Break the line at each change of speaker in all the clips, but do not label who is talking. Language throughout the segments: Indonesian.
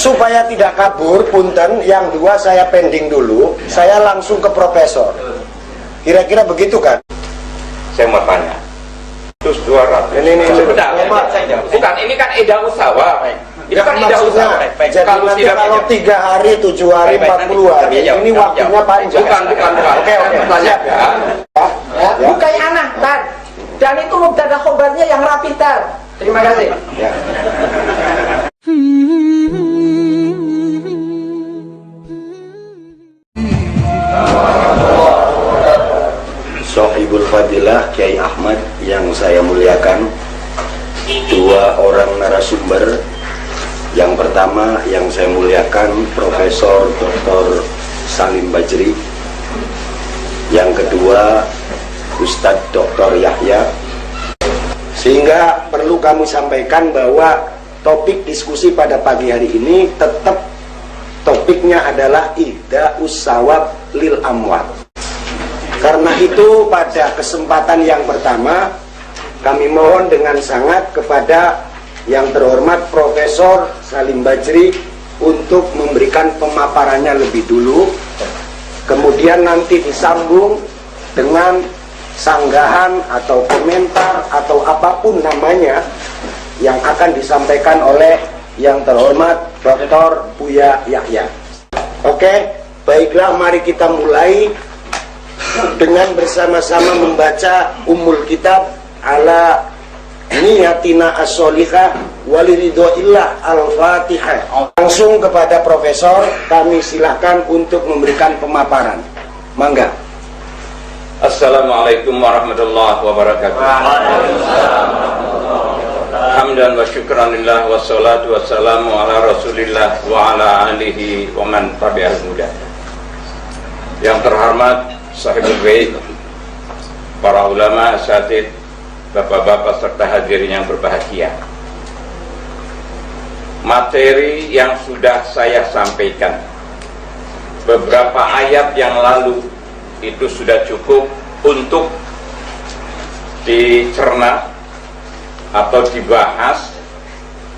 Supaya tidak kabur, punten, yang dua saya pending dulu, saya langsung ke profesor. Kira-kira begitu kan?
Saya mau tanya. Terus 200.
Ini
bukan, ini kan edah usaha. Itu kan edah usaha.
Jadi nanti kalau 3 hari, 7 hari, 40 hari, ini waktunya panjang.
Bukan.
Oke.
Tanya ya.
Bukan anak, Tan. Dan itu mubtada khobarnya yang rapi, Tan. Terima kasih.
Ya. Sohibul Fadilah Kiai Ahmad yang saya muliakan, 2 orang narasumber. Yang pertama yang saya muliakan Profesor Dr. Salim Bajri. Yang kedua Ustadz Dr. Yahya. Sehingga perlu kami sampaikan bahwa topik diskusi pada pagi hari ini tetap topiknya adalah ihda'us sawab lil amwat. Karena itu pada kesempatan yang pertama kami mohon dengan sangat kepada yang terhormat Profesor Salim Bajri untuk memberikan pemaparannya lebih dulu, kemudian nanti disambung dengan sanggahan atau komentar atau apapun namanya yang akan disampaikan oleh yang terhormat Dr. Buya Yahya. Oke, baiklah, mari kita mulai dengan bersama-sama membaca Ummul Kitab ala niyatina as-solihah waliridhoillah al-fatihah. Langsung kepada Profesor, kami silahkan untuk memberikan pemaparan. Mangga.
Assalamualaikum warahmatullahi wabarakatuh. Hamdan wa syukran lillah wassalatu wassalamu ala rasulillah wa ala alihi wa man tabi'al huda. Yang terhormat sahibul bait, para ulama, asatidz, bapak-bapak serta hadirin yang berbahagia. Materi yang sudah saya sampaikan beberapa ayat yang lalu itu sudah cukup untuk dicerna atau dibahas.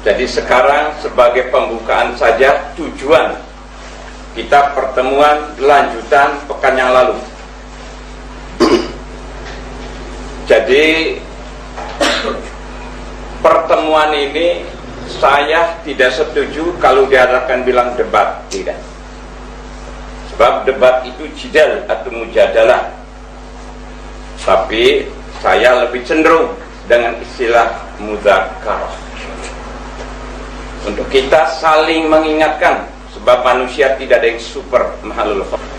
Jadi sekarang sebagai pembukaan saja, tujuan kita pertemuan lanjutan pekan yang lalu. Jadi pertemuan ini saya tidak setuju kalau diadakan bilang debat, tidak. Sebab debat itu jidal atau mujadalah. Tapi saya lebih cenderung dengan istilah mudzakarah. Untuk kita saling mengingatkan, sebab manusia tidak ada yang super mahalul khalq.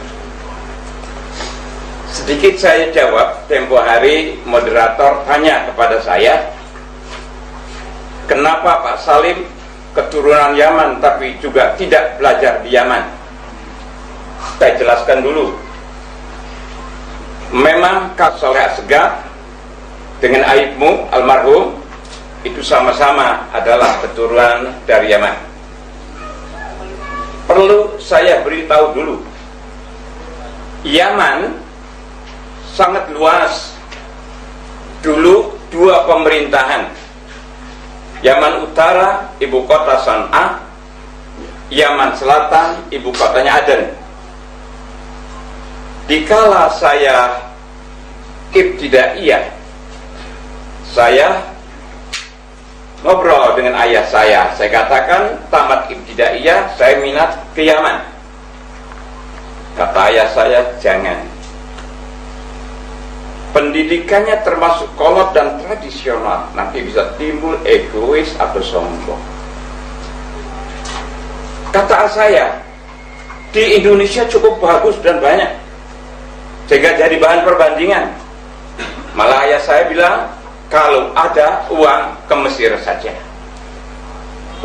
Sedikit saya jawab, tempo hari moderator tanya kepada saya, kenapa Pak Salim keturunan Yaman tapi juga tidak belajar di Yaman? Saya jelaskan dulu. Memang Kak Soleh Asegaf dengan Aibmu almarhum itu sama-sama adalah keturunan dari Yaman. Perlu saya beritahu dulu, Yaman sangat luas. Dulu 2 pemerintahan, Yaman Utara ibu kota San'a, Yaman Selatan ibu kotanya Aden. Dikala saya ibtidaiyah, saya ngobrol dengan ayah saya katakan tamat ibtidaiyah saya minat ke Yaman. Kata ayah saya, jangan, pendidikannya termasuk kolot dan tradisional, nanti bisa timbul egois atau sombong. Kata saya, di Indonesia cukup bagus dan banyak sehingga jadi bahan perbandingan. Malah ayah saya bilang, kalau ada uang ke Mesir saja.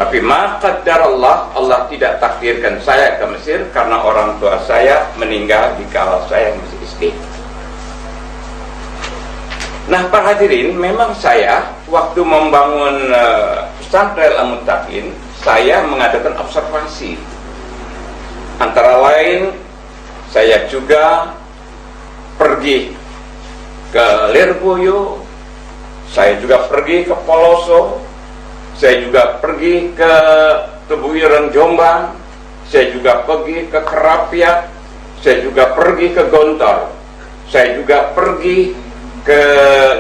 Tapi maqaddarallah, Allah tidak takdirkan saya ke Mesir karena orang tua saya meninggal di kala saya masih SD. Nah, para hadirin, memang saya waktu membangun pesantren Al-Muttaqin, saya mengadakan observasi. Antara lain, saya juga pergi ke Lirboyo, saya juga pergi ke Poloso, saya juga pergi ke Tebu Ireng Jombang, saya juga pergi ke Kerapiak, saya juga pergi ke Gontor, saya juga pergi ke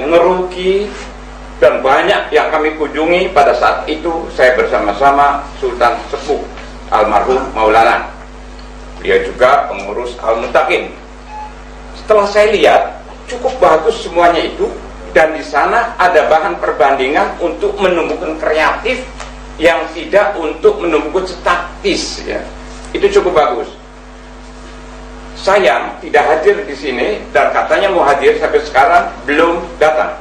Ngeruki, dan banyak yang kami kunjungi. Pada saat itu saya bersama-sama Sultan Sepuh almarhum Maulana. Dia juga pengurus Al-Mutakin. Setelah saya lihat cukup bagus semuanya itu, dan di sana ada bahan perbandingan untuk menumbuhkan kreatif yang tidak untuk menumbuhkan statis, ya. Itu cukup bagus. Sayang tidak hadir di sini, dan katanya mau hadir sampai sekarang belum datang.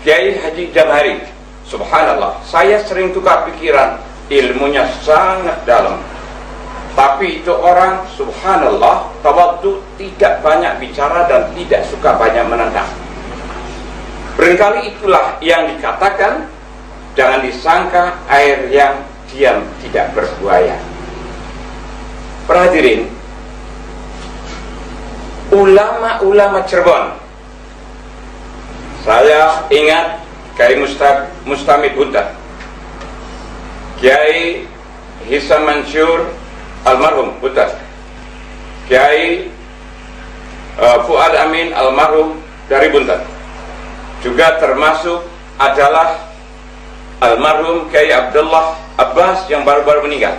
Kiai Haji Jamhari, subhanallah, saya sering tukar pikiran, ilmunya sangat dalam. Tapi itu orang, subhanallah, tawaddu, tidak banyak bicara dan tidak suka banyak menentang. Barangkali itulah yang dikatakan, jangan disangka air yang diam tidak berbuaya. Perhadirin, ulama-ulama Cirebon, saya ingat Kiai Mustamid Buntan, Kiai Hisam Mansur almarhum Buntan, Kiai Fuad Amin almarhum dari Buntan, juga termasuk adalah almarhum Kiai Abdullah Abbas yang baru-baru meninggal.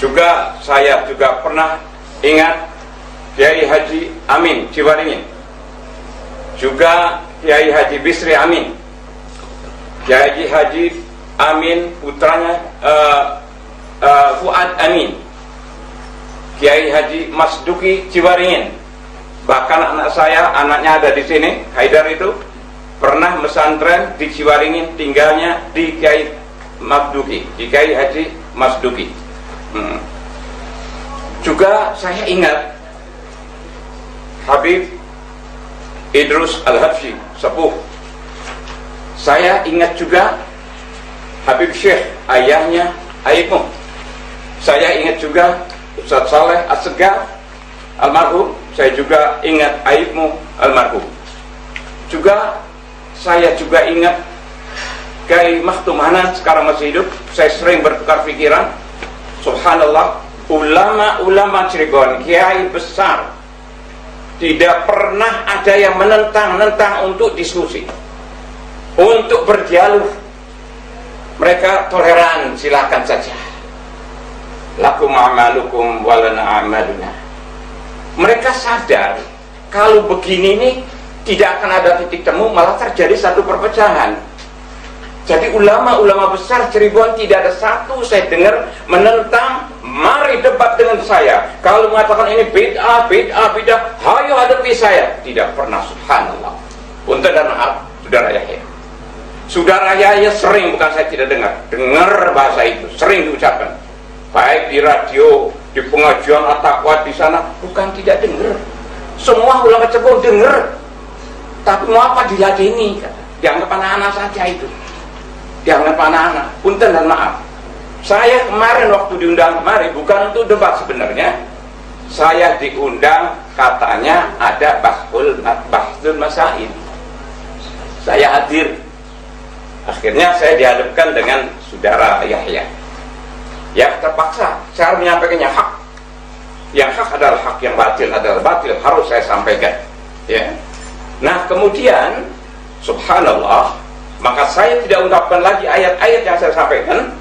Juga saya juga pernah ingat Kiai Haji Amin Ciwaringin, juga Kiai Haji Bisri Amin, Kiai Haji Amin putranya Fuad Amin, Kiai Haji Masduki Ciwaringin. Bahkan anak saya, anaknya ada di sini, Haidar itu pernah mesantren di Ciwaringin, tinggalnya di Kiai Masduki, di Kiai Haji Masduki. Juga saya ingat Habib Idrus Al-Habsyi Sepuh. Saya ingat juga Habib Syekh, ayahnya Aibmu. Saya ingat juga Ustaz Saleh As-Segar almarhum. Saya juga ingat Aibmu almarhum. Juga saya juga ingat Kiai Makhtum Hanan, sekarang masih hidup. Saya sering bertukar pikiran, subhanallah, ulama-ulama Cirebon, kiai besar, tidak pernah ada yang menentang untuk diskusi, untuk berdialog. Mereka toleran, silakan saja. Lakum a'malukum walana a'maluna. Mereka sadar kalau begini ini tidak akan ada titik temu, malah terjadi satu perpecahan. Jadi ulama-ulama besar Cirebon tidak ada satu saya dengar menentang, mari debat dengan saya. Kalau mengatakan ini bid'ah, hayo hadapi saya. Tidak pernah, subhanallah. Punten dan maaf, saudara Yahya. Saudara Yahya sering, bukan saya tidak dengar bahasa itu, sering diucapkan. Baik di radio, di pengajian at-taqwa di sana, bukan tidak dengar. Semua ulama Cirebon dengar. Tapi mau apa diladeni? Dianggap anak-anak saja itu. Dianggap anak-anak. Punten dan maaf. Saya kemarin waktu diundang kemarin bukan untuk debat sebenarnya. Saya diundang katanya ada bahsul masail. Saya hadir. Akhirnya saya dihadapkan dengan saudara Yahya. Ya terpaksa saya menyampaikannya hak. Yang hak adalah hak, yang batil adalah batil, harus saya sampaikan. Ya. Nah kemudian subhanallah, maka saya tidak ungkapkan lagi ayat-ayat yang saya sampaikan,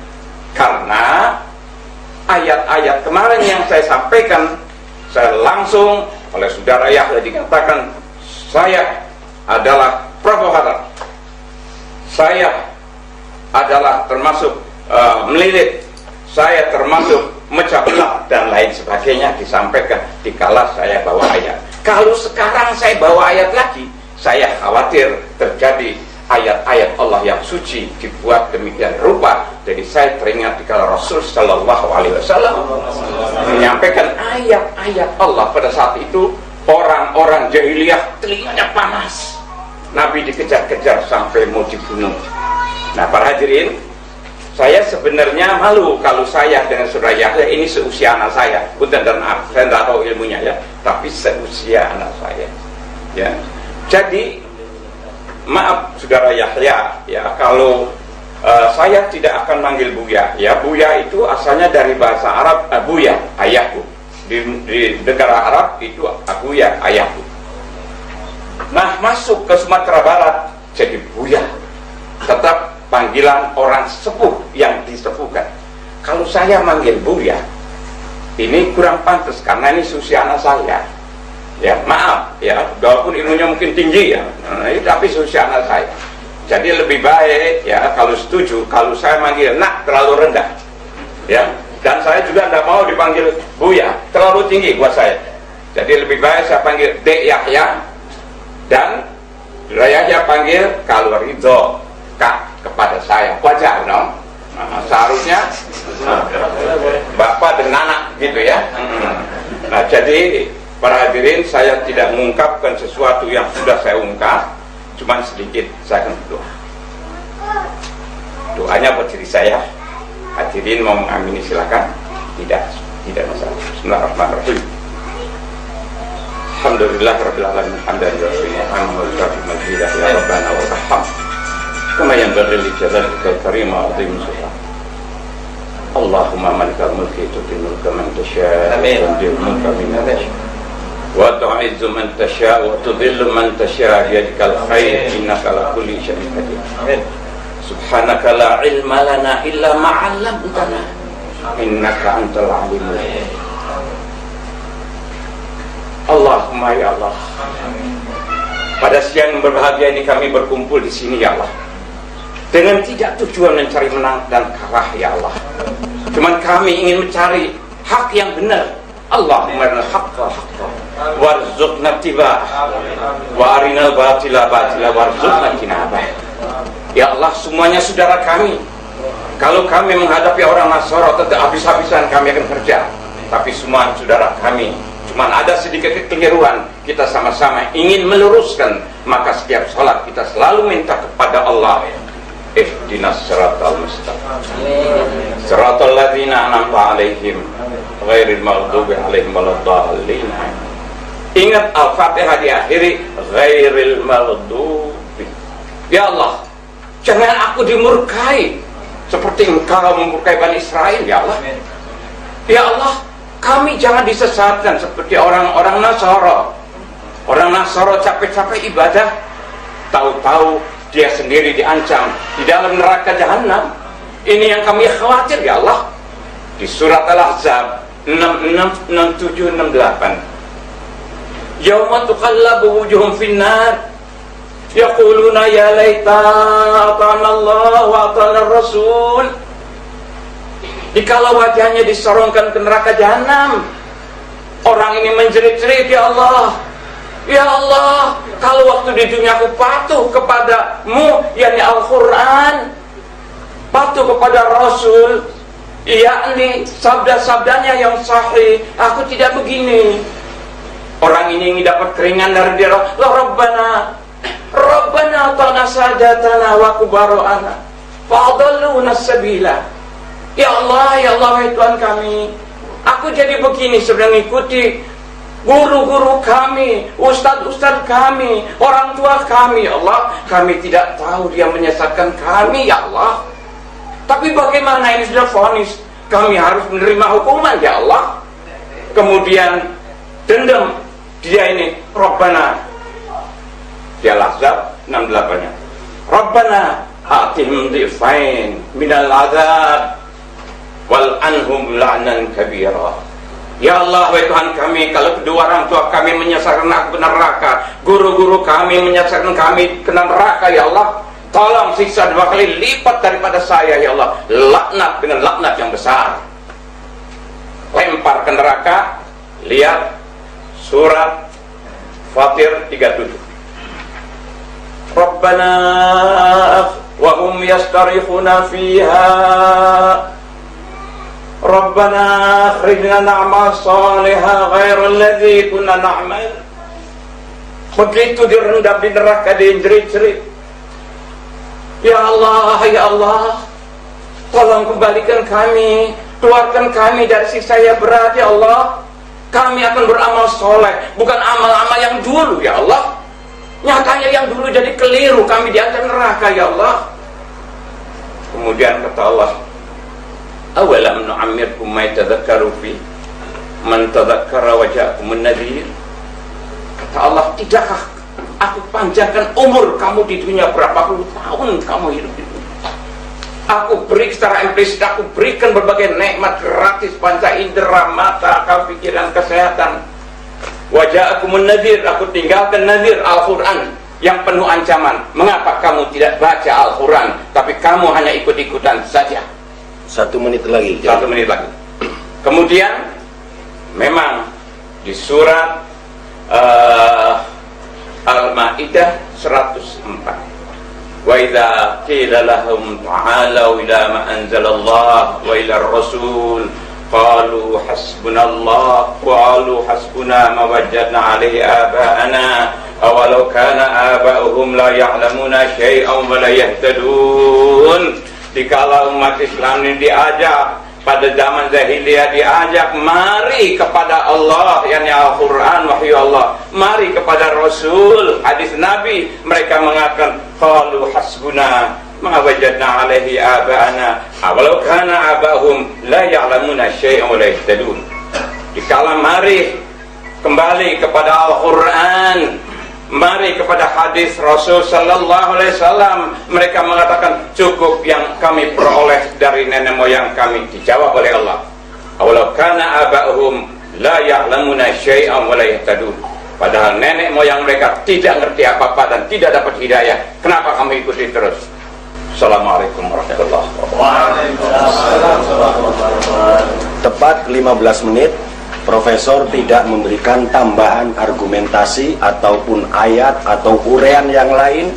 karena ayat-ayat kemarin yang saya sampaikan, saya langsung oleh saudara Yahya dikatakan saya adalah provokator, saya adalah termasuk melilit, saya termasuk mecah belah dan lain sebagainya disampaikan dikala saya bawa ayat. Kalau sekarang saya bawa ayat lagi, saya khawatir terjadi ayat-ayat Allah yang suci dibuat demikian rupa. Jadi saya teringat dikala Rasul Sallallahu Alaihi Wasallam menyampaikan ayat-ayat Allah. Pada saat itu orang-orang jahiliyah telinganya panas, Nabi dikejar-kejar sampai mau dibunuh. Nah para hadirin, saya sebenarnya malu kalau saya dengan saudara Yahya ini seusia anak saya. Punten dan maaf, saya tidak tahu ilmunya ya, tapi seusia anak saya. Ya, jadi maaf saudara Yahya, ya kalau saya tidak akan manggil Buya. Ya, Buya itu asalnya dari bahasa Arab Buya, ayahku. Di negara Arab itu Buya, ayahku. Nah, masuk ke Sumatera Barat jadi Buya. Tetap panggilan orang sepuh yang disepuhkan. Kalau saya manggil Buya, ini kurang pantas karena ini usia anak saya. Ya, maaf ya, walaupun ilmunya mungkin tinggi ya, tapi usia anak saya. Jadi lebih baik ya, kalau setuju, kalau saya manggil nak terlalu rendah. Ya, dan saya juga tidak mau dipanggil Buya, terlalu tinggi buat saya. Jadi lebih baik saya panggil Dek Yahya, dan Yahya panggil kalau ridho Kak kepada saya. Wajar dong. Seharusnya bapak dan anak gitu ya. Nah, jadi para hadirin, saya tidak mengungkapkan sesuatu yang sudah saya ungkap, cuman sedikit saya akan berdoa. Doanya buat diri saya. Hadirin mau mengamini silakan. Tidak masalah. Bismillahirrahmanirrahim. Alhamdulillah rabbil alamin hamdan rasulillah wa majidah ya rabbana wa raham. Kama yanbaghi li jalalika karim wa azim sultan. Allahumma malikal mulki tu'til mulka man tasha' wa tanzi'ul mulka mimman tasha' wa tu'izzu man tasha' wa tudhillu man tasha' biyadikal khair innaka ala kulli syai'in qadir. Amin. Subhanaka la ilma lana illa ma 'allamtana innaka antal alimul hakim. Allahumma ya Allah, pada siang yang berbahagia ini kami berkumpul di sini ya Allah, dengan tidak tujuan mencari menang dan kalah ya Allah. Cuman kami ingin mencari hak yang benar. Allahumma arinal haqqa haqqan warzuqna ittiba'ah wa arinal batila batila warzuqna ijtinabah. Ya Allah, semuanya saudara kami. Kalau kami menghadapi orang Nasara, tetap habis-habisan kami akan kerja. Tapi semua saudara kami. Cuman ada sedikit kekeliruan, kita sama-sama ingin meluruskan, maka setiap sholat kita selalu minta kepada Allah, ihdinas siratal mustaqim siratal ladzina an'amta 'alaihim ghairil maghdubi 'alaihim waladdallin. Ingat Al-Fatihah diakhiri ghairil maghdubi. Ya Allah, jangan aku dimurkai seperti Engkau memurkai Bani Israel ya Allah. Ya Allah, kami jangan disesatkan seperti orang-orang Nasara. Orang Nasara capek-capek ibadah, tahu-tahu dia sendiri diancam di dalam neraka jahanam. Ini yang kami khawatir ya Allah. Di surat Al-Ahzab 66, 67, 68. Yauma tuqallabu wujuhum finnar yaquluna ya laita ata'ana Allah wa ata'ana Rasul. Dikala wajahnya disorongkan ke neraka jahanam, orang ini menjerit-jerit, ya Allah, ya Allah, kalau waktu di dunia aku patuh kepadamu, yakni Al-Quran, patuh kepada Rasul, yakni sabda-sabdanya yang sahih, aku tidak begini. Orang ini ingin dapat keringan dari dia. Rabbana ta'na sadatana wa kubaro'ana fa'adalluna sabila. Ya Allah, wahai Tuhan kami, aku jadi begini sedang mengikuti guru-guru kami, ustadz-ustadz kami, orang tua kami. Ya Allah, kami tidak tahu dia menyesatkan kami ya Allah. Tapi bagaimana ini sudah vonis, kami harus menerima hukuman ya Allah. Kemudian dendam dia ini, Rabbana, dia Al-Ahzab 68-nya, Rabbana atihim dhifain minal azab wal anhum la'nan kabira. Ya Allah, wahai Tuhan kami, kalau kedua orang tua kami menyesatkan aku ke neraka, guru-guru kami menyesatkan kami ke neraka ya Allah, tolong siksa 2 kali lipat daripada saya ya Allah. Laknat dengan laknat yang besar, lempar ke neraka. Lihat surat Fatir 37. Rabbana wa hum yastarikhuna fiha Rabbana akhrijna na'mal salihah ghairal ladzi kunna na'mal. Begitu direndam di neraka, dijerit-jerit, ya Allah, tolong kembalikan kami, keluarkan kami dari siksa yang berat ya Allah. Kami akan beramal soleh, bukan amal-amal yang dulu ya Allah. Nyatanya yang dulu jadi keliru, kami diancam neraka ya Allah. Kemudian kata Allah, awalam nu'ammirkum ma yatadhakkaru fi man tadhakkara wa ja'akumun nadhir. Kata Allah, tidakkah aku panjangkan umur kamu di dunia, berapa puluh tahun kamu hidup di dunia. Aku beri secara implisit, aku berikan berbagai nikmat gratis, panca indera, mata, akal, pikiran, kesehatan. Wa ja'akumun nadhir, aku tinggalkan nadhir Al-Quran yang penuh ancaman. Mengapa kamu tidak baca Al-Quran, tapi kamu hanya ikut-ikutan saja?
1 menit lagi.
1 menit lagi. Kemudian memang di surat Al-Maidah 104, wa idza qila lahum ta'alu ila ma anzalallah wa ila ar-rasul qalu hasbunallah qalu hasbuna ma wajadna alaihi aba'ana awalau kana aba'uhum la ya'lamuna syai'an wa la yahtadun. Dikala umat Islam ini diajak pada zaman jahiliyah, diajak mari kepada Allah, yakni Al-Quran, wahyu Allah, mari kepada Rasul, hadis Nabi, mereka mengatakan qalu hasbuna ma wajadna alaihi aba'ana awalau kana aba'hum la ya'lamuna syai'an wa la yahtadun. Dikala mari kembali kepada Al-Quran, mari kepada hadis Rasul sallallahu alaihi wasallam, mereka mengatakan cukup yang kami peroleh dari nenek moyang kami. Dijawab oleh Allah, awalau kana aba'uhum la ya'lamuna syai'an wa la yahtadun. Padahal nenek moyang mereka tidak ngerti apa-apa dan tidak dapat hidayah. Kenapa kami ikuti terus? Assalamualaikum warahmatullahi wabarakatuh.
Tepat 15 menit. Profesor tidak memberikan tambahan argumentasi ataupun ayat atau uraian yang lain,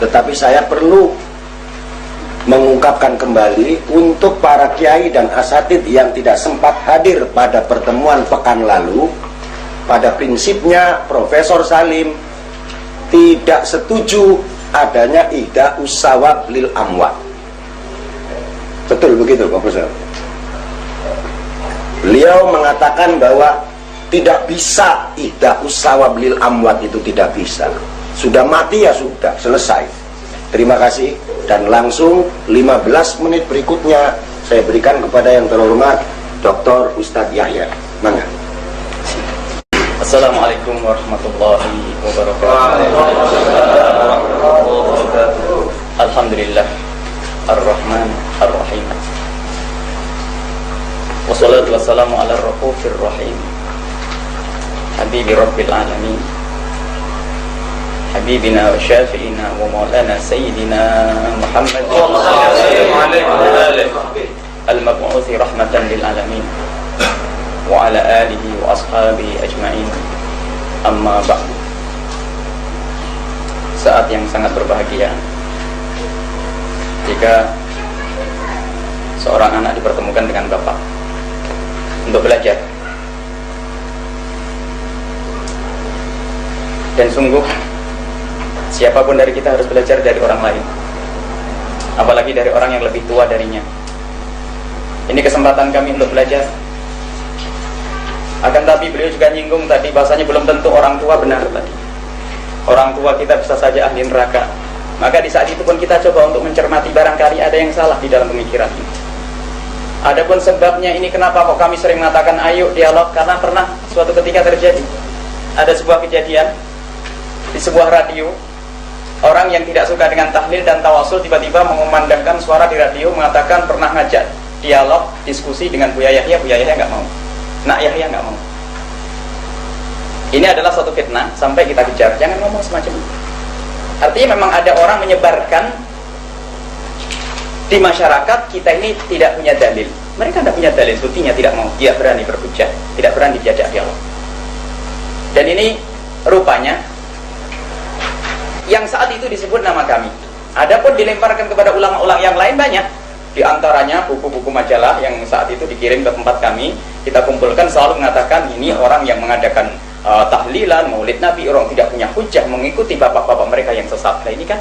tetapi saya perlu mengungkapkan kembali untuk para kiai dan asatidz yang tidak sempat hadir pada pertemuan pekan lalu. Pada prinsipnya Profesor Salim tidak setuju adanya ihda'us sawab lil amwat. Betul begitu, Profesor? Beliau mengatakan bahwa tidak bisa ihda'us sawab lil amwat, itu tidak bisa. Sudah mati ya sudah, selesai. Terima kasih. Dan langsung 15 menit berikutnya saya berikan kepada yang terhormat Dr. Ustadz Yahya. Mangga.
Assalamualaikum warahmatullahi wabarakatuh. Alhamdulillah Ar-Rahman Ar-Rahim. Wassalatu wassalamu ala ar-raufir rahim Habibi Rabbil Alamin Habibina wa syafi'ina wa maulana Sayyidina Muhammad al-mab'uthi rahmatan lil alamin wa ala alihi wa ashabihi ajma'in. Amma ba'du. Saat yang sangat berbahagia jika seorang anak dipertemukan dengan bapak untuk belajar. Dan sungguh siapapun dari kita harus belajar dari orang lain, apalagi dari orang yang lebih tua darinya. Ini kesempatan kami untuk belajar. Akan tapi beliau juga nyinggung tadi bahasanya belum tentu orang tua benar tadi. Orang tua kita bisa saja ahli neraka. Maka di saat itu pun kita coba untuk mencermati, barangkali ada yang salah di dalam pemikiran ini. Adapun sebabnya ini kenapa kok kami sering mengatakan ayo dialog, karena pernah suatu ketika terjadi ada sebuah kejadian di sebuah radio. Orang yang tidak suka dengan tahlil dan tawasul tiba-tiba mengumandangkan suara di radio mengatakan pernah ngajak dialog, diskusi dengan Buya Yahya. Buya Yahya nggak mau, Nak Yahya nggak mau. Ini adalah suatu fitnah sampai kita kejar, jangan ngomong semacam itu. Artinya memang ada orang menyebarkan di masyarakat kita ini tidak punya dalil. Mereka tidak punya dalil, buktinya tidak mau, tidak berani berhujjah, tidak berani diajak dialog. Dan ini rupanya yang saat itu disebut nama kami. Adapun dilemparkan kepada ulama-ulama yang lain banyak. Di antaranya buku-buku majalah yang saat itu dikirim ke tempat kami, kita kumpulkan selalu mengatakan ini orang yang mengadakan tahlilan, maulid Nabi, orang tidak punya hujjah, mengikuti bapak-bapak mereka yang sesat. Nah ini kan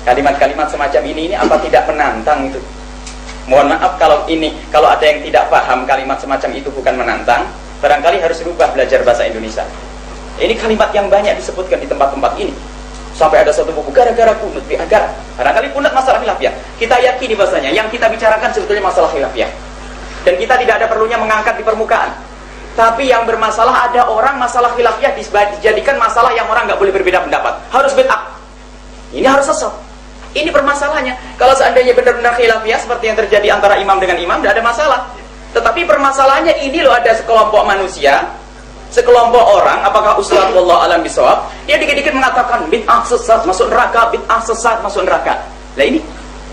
kalimat-kalimat semacam ini apa tidak menantang itu? Mohon maaf kalau ada yang tidak paham kalimat semacam itu bukan menantang, barangkali harus rubah belajar bahasa Indonesia. Ini kalimat yang banyak disebutkan di tempat-tempat ini. Sampai ada satu buku gara-gara kunut, agar barangkali kunut masalah khilafiyah. Kita yakini bahasanya yang kita bicarakan sebetulnya masalah khilafiyah. Dan kita tidak ada perlunya mengangkat di permukaan. Tapi yang bermasalah ada orang masalah khilafiyah dijadikan masalah yang orang nggak boleh berbeda pendapat. Harus bid'ah. Ini harus sesat. Ini permasalahannya. Kalau seandainya benar-benar khilafiyah seperti yang terjadi antara imam dengan imam, tidak ada masalah. Tetapi permasalahannya ini loh, ada sekelompok manusia, sekelompok orang, apakah ustaz wallahu alam bisawab, dia dikit-dikit mengatakan bid'ah sesat masuk neraka, bid'ah sesat masuk neraka. Lah ini,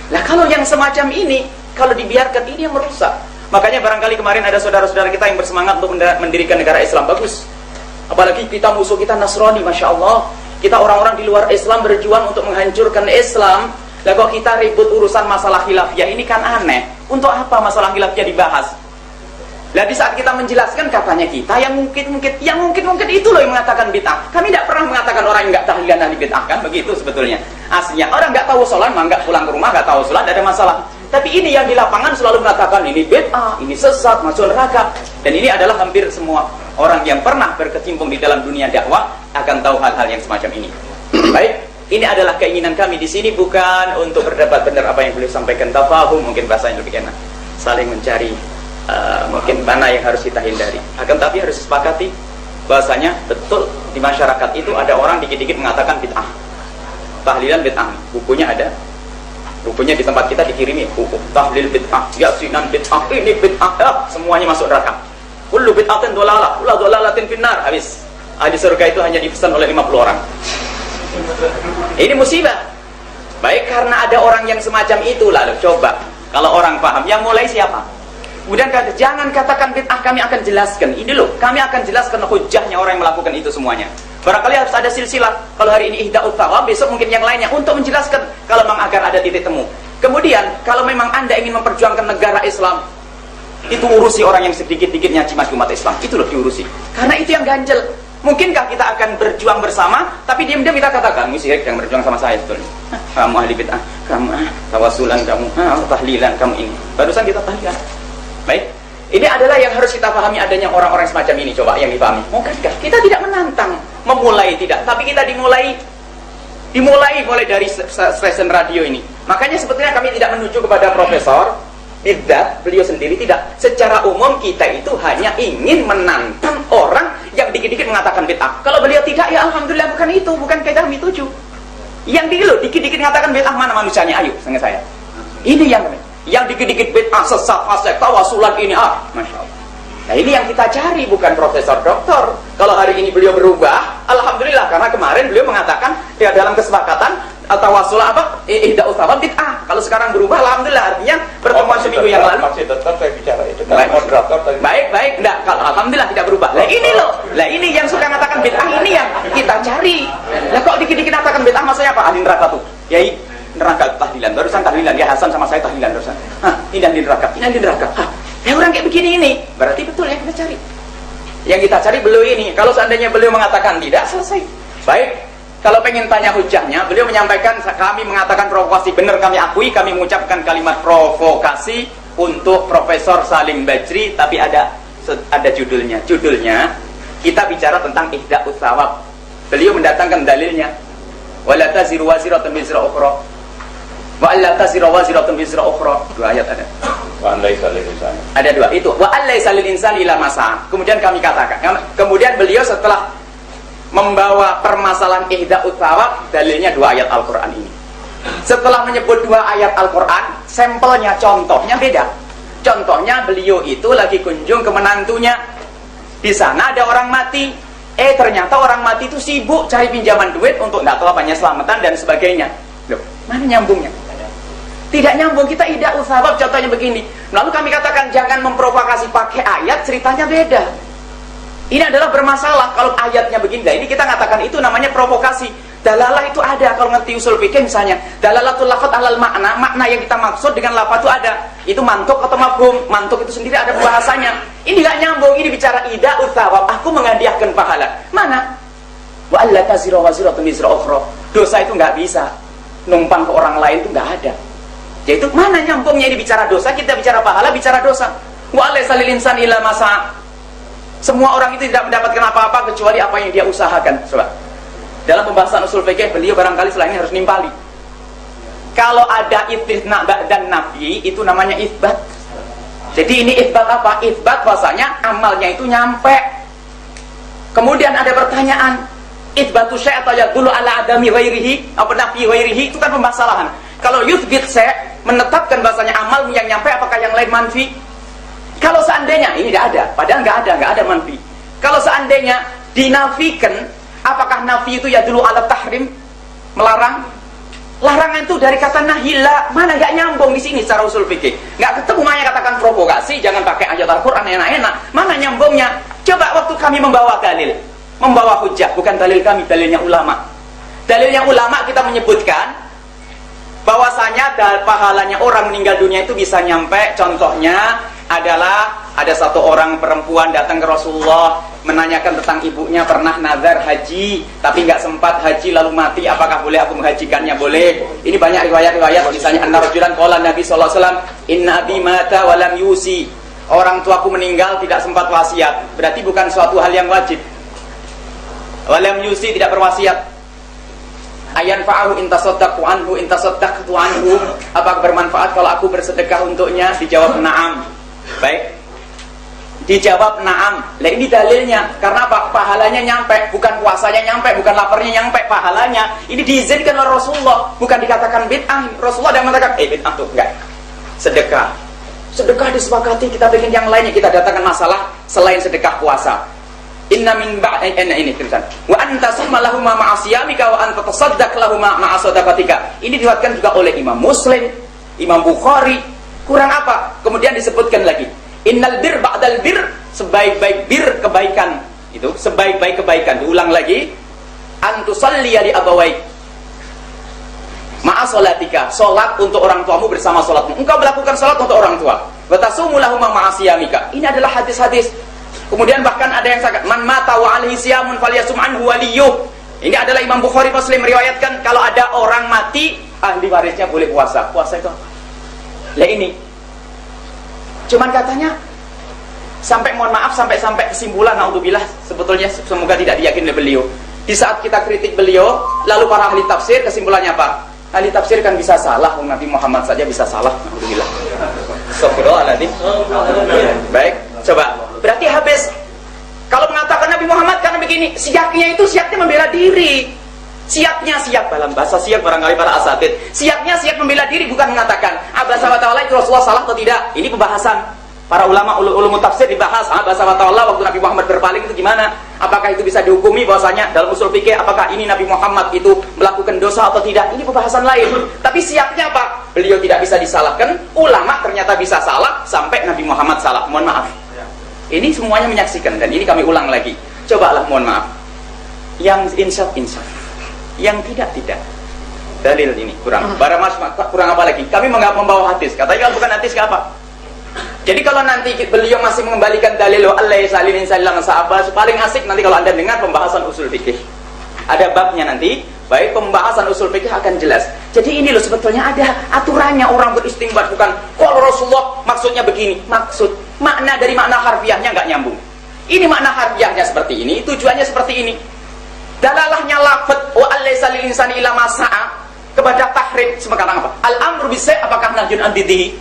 lah kalau yang semacam ini, kalau dibiarkan ini yang merusak. Makanya barangkali kemarin ada saudara-saudara kita yang bersemangat untuk mendirikan negara Islam, bagus. Apalagi kita musuh kita Nasrani, Masya Allah. Kita orang-orang di luar Islam berjuang untuk menghancurkan Islam. Lah kok kita ribut urusan masalah khilafiyah, ini kan aneh. Untuk apa masalah khilafiyah dibahas? Lah di saat kita menjelaskan, katanya kita yang mungkin itu loh yang mengatakan bid'ah. Kami tidak pernah mengatakan orang yang nggak tahlilan ahli bid'ah, kan begitu sebetulnya. Aslinya orang nggak tahu sholat, nggak pulang ke rumah nggak tahu sholat, tidak ada masalah. Tapi ini yang di lapangan selalu mengatakan ini bid'ah, ini sesat, masuk neraka. Dan ini adalah hampir semua orang yang pernah berkecimpung di dalam dunia dakwah akan tahu hal-hal yang semacam ini. Baik, ini adalah keinginan kami di sini, bukan untuk berdebat benar apa yang beliau sampaikan, tafahum mungkin bahasa yang lebih enak, saling mencari mungkin mana yang harus kita hindari. Akan tapi harus disepakati bahasanya betul di masyarakat itu ada orang dikit-dikit mengatakan bid'ah, tahlilan bid'ah. Bukunya ada, bukunya di tempat kita dikirimi buku tahlil bid'ah, yasinan bid'ah, ini bid'ah, semuanya masuk neraka. Kullu bid'atin dhalalah, kullu dhalalatin finnar. Habis ahli surga itu hanya dipesan oleh 50 orang. Ini musibah. Baik, karena ada orang yang semacam itu, lalu coba kalau orang paham, yang mulai siapa? Kemudian jangan katakan bid'ah, kami akan jelaskan. Ini loh, kami akan jelaskan hujahnya orang yang melakukan itu semuanya. Barangkali harus ada silsilah. Kalau hari ini ihda'ut thawab, besok mungkin yang lainnya, untuk menjelaskan kalau memang agar ada titik temu. Kemudian kalau memang Anda ingin memperjuangkan negara Islam, itu urusi orang yang sedikit-dikit nyaci maki umat Islam. Itu loh diurusi. Karena itu yang ganjel. Mungkinkah kita akan berjuang bersama, tapi diam-diam kita katakan, kamu syirik yang berjuang sama saya sebetulnya. Kamu ahli bid'ah, kamu tawasulan, kamu tahlilan, kamu ini. Barusan kita tahlilan. Baik, ini adalah yang harus kita pahami, adanya orang-orang semacam ini. Coba yang dipahami. Mungkinkah kita tidak menantang, memulai tidak, tapi kita dimulai dari stasiun radio ini. Makanya sebetulnya kami tidak menuju kepada profesor bidat, beliau sendiri tidak. Secara umum kita itu hanya ingin menantang orang yang dikit-dikit mengatakan bid'ah. Kalau beliau tidak, ya alhamdulillah, bukan itu, bukan kita kami tuju. Yang dikit-dikit mengatakan bid'ah, mana manusianya? Ayo, dengan saya. Ini yang dikit-dikit bid'ah, sesat, fasik, tawasulan ini, Masya Allah. Nah ini yang kita cari, bukan profesor doktor. Kalau hari ini beliau berubah, alhamdulillah, karena kemarin beliau mengatakan ya dalam kesepakatan tawasul ihda'ut thawab bid'ah. Kalau sekarang berubah, alhamdulillah, artinya pertemuan seminggu yang lalu
masih tetap saya bicara itu dengan moderator tadi.
Baik, enggak, kalau alhamdulillah tidak berubah. Lah ini loh, lah ini yang suka mengatakan bid'ah, ini yang kita cari. Lah kok dikit-dikit mengatakan bid'ah, maksudnya apa? Ahli neraka tuh. Yai neraka tahlilan, barusan tahlilan, ya Hasan sama saya tahlilan barusan. Ini ahli neraka, ini ahli neraka. Ya orang kayak begini ini, berarti betul yang kita cari. Yang kita cari beliau ini. Kalau seandainya beliau mengatakan tidak, selesai. Baik, kalau pengen tanya hujahnya, beliau menyampaikan kami mengatakan provokasi, benar kami akui, kami mengucapkan kalimat provokasi untuk Profesor Salim Bajri, tapi ada judulnya. Judulnya kita bicara tentang ihda'ut thawab. Beliau mendatangkan dalilnya. Wala taziru waziratun wizra ukhra. Wa alla taziru waziratun wizra ukhra. Dua ayat ada.
Wa allaisa lil insani.
Ada dua itu. Wa allaisa lil insani illa ma sa'a. Kemudian kami katakan. Kemudian beliau setelah membawa permasalahan ihda'ut thawab, dalilnya dua ayat Al-Qur'an ini. Setelah menyebut dua ayat Al-Qur'an, sampelnya, contohnya beda. Contohnya beliau itu lagi kunjung ke menantunya. Di sana ada orang mati. Ternyata orang mati itu sibuk cari pinjaman duit untuk nggak tahu apanya selamatan dan sebagainya. Loh, mana nyambungnya? Tidak nyambung. Kita ihda'ut thawab contohnya begini. Lalu kami katakan jangan memprovokasi pakai ayat, ceritanya beda. Ini adalah bermasalah kalau ayatnya begini. Nah, ini kita katakan itu namanya provokasi. Dalalah itu ada, kalau ngerti usul fikih misalnya. Dalalatul lafadz alal makna, makna yang kita maksud dengan lafadz itu ada. Itu mantuk atau mafhum. Mantuk itu sendiri ada bahasanya. Ini nggak nyambung, ini bicara ihda'ut thawab. Aku menghadiahkan pahala. Mana? Wa alla taziru waziratun wizra ukhra. Dosa itu nggak bisa numpang ke orang lain, itu nggak ada. Yaitu mana nyambungnya ini bicara dosa, kita bicara pahala, bicara dosa. Wa allaisa lil insani illa ma sa'a. Semua orang itu tidak mendapatkan apa-apa kecuali apa yang dia usahakan. Coba. Dalam pembahasan usul fikih beliau barangkali setelah ini harus nimpali. Kalau ada istisna dan nafi itu namanya isbat. Jadi ini isbat apa? Isbat bahasanya amalnya itu nyampe. Kemudian ada pertanyaan, isbatu syai' atau yadullu ala adami ghairihi, apa nafi ghairihi, itu kan pembahasan. Kalau yuthbit syai' menetapkan bahasanya amal yang nyampe, apakah yang lain manfi? Kalau seandainya ini tidak ada, padahal nggak ada manfi. Kalau seandainya dinafikan, apakah nafi itu yadullu ala tahrim, melarang? Larangan itu dari kata nahila, mana nggak nyambung di sini secara usul fikih. Nggak ketemu, makanya katakan provokasi, jangan pakai ayat Al-Quran enak-enak. Mana nyambungnya? Coba waktu kami membawa dalil, membawa hujah, bukan dalil kami, dalilnya ulama. Dalilnya ulama kita menyebutkan bahwasanya pahalanya orang meninggal dunia itu bisa nyampe. Contohnya adalah ada satu orang perempuan datang ke Rasulullah menanyakan tentang ibunya pernah nazar haji tapi nggak sempat haji lalu mati, apakah boleh aku menghajikannya? Boleh. Ini banyak riwayat-riwayat, misalnya anna rajulan qala Nabi sallallahu alaihi wasallam inna abi mata wa lam yusi, orang tuaku meninggal tidak sempat wasiat. Berarti bukan suatu hal yang wajib. Wa lam yusi, tidak berwasiat. Ayan fa'ahu intasaddaqtu anhu intasaddaqtu anhu, apakah bermanfaat kalau aku bersedekah untuknya? Dijawab na'am. Baik, dijawab na'am. Nah ini dalilnya, karena apa? Pahalanya nyampe, bukan puasanya nyampe, bukan laparnya nyampe, pahalanya. Ini diizinkan oleh Rasulullah, bukan dikatakan bid'ah. Rasulullah yang mengatakan, bid'ah tuh, enggak. Sedekah disepakati, kita bikin yang lainnya, kita datangkan masalah selain sedekah puasa. Inna min ini tulisan. Wa anta summa lahum ma'a siyamika wa anta tasaddaq lahum ma'a sadaqatika. Ini diriwayatkan juga oleh Imam Muslim, Imam Bukhari. Kurang apa? Kemudian disebutkan lagi, innal bir ba'dal bir, sebaik-baik bir kebaikan itu, sebaik-baik kebaikan. Diulang lagi, antusalli li abawaik ma'a salatika, salat untuk orang tuamu bersama salatmu. Engkau melakukan salat untuk orang tua. Wa tasumu lahum ma'a siyamika. Ini adalah hadis-hadis. Kemudian bahkan ada yang sangat, man mata wa alaihi siyamun falyasum anhu waliyuh. Ini adalah Imam Bukhari Muslim meriwayatkan, kalau ada orang mati, ahli warisnya boleh puasa. Puasa itu apa? Lah ini cuman katanya sampai, mohon maaf, sampai kesimpulan, naudzubillah, sebetulnya semoga tidak diyakini oleh beliau. Di saat kita kritik beliau, lalu para ahli tafsir kesimpulannya apa? Ahli tafsir kan bisa salah, Nabi Muhammad saja bisa salah, naudzubillah. Astagfirullahaladzim. Baik, coba. Berarti habis. Kalau mengatakan Nabi Muhammad karena begini, siaknya itu siaknya membela diri. Siaknya siak, dalam bahasa siak barangkali para asatid, siaknya siak membela diri, bukan mengatakan abasa wa ta'ala itu Rasulullah salah atau tidak. Ini pembahasan para ulama ulum tafsir, dibahas abasa wa ta'ala waktu Nabi Muhammad berpaling itu gimana, apakah itu bisa dihukumi bahwasanya dalam usul fikih, apakah ini Nabi Muhammad itu melakukan dosa atau tidak. Ini pembahasan lain. Tapi siaknya apa? Beliau tidak bisa disalahkan, ulama ternyata bisa salah, sampai Nabi Muhammad salah. Mohon maaf, ini semuanya menyaksikan, dan ini kami ulang lagi. Cobalah, mohon maaf, yang insaf, yang tidak. Dalil ini kurang. Kurang apa lagi? Kami membawa hadis. Katanya kalau bukan hadis, ke apa? Jadi kalau nanti beliau masih mengembalikan dalil Allah salin sallam sahabat, paling asik nanti kalau Anda dengar pembahasan usul fikih. Ada babnya nanti, baik pembahasan usul fikih akan jelas. Jadi ini loh sebetulnya ada aturannya, orang beristimbat, bukan kalau Rasulullah maksudnya begini. Makna dari makna harfiahnya nggak nyambung. Ini makna harfiahnya seperti ini, tujuannya seperti ini. Dalalahnya lafaz wa alaysa lil insani illa ma sa'a kepada tahrim sekarang apa? Al-amru bis-sai' apakah nahyun an didhi?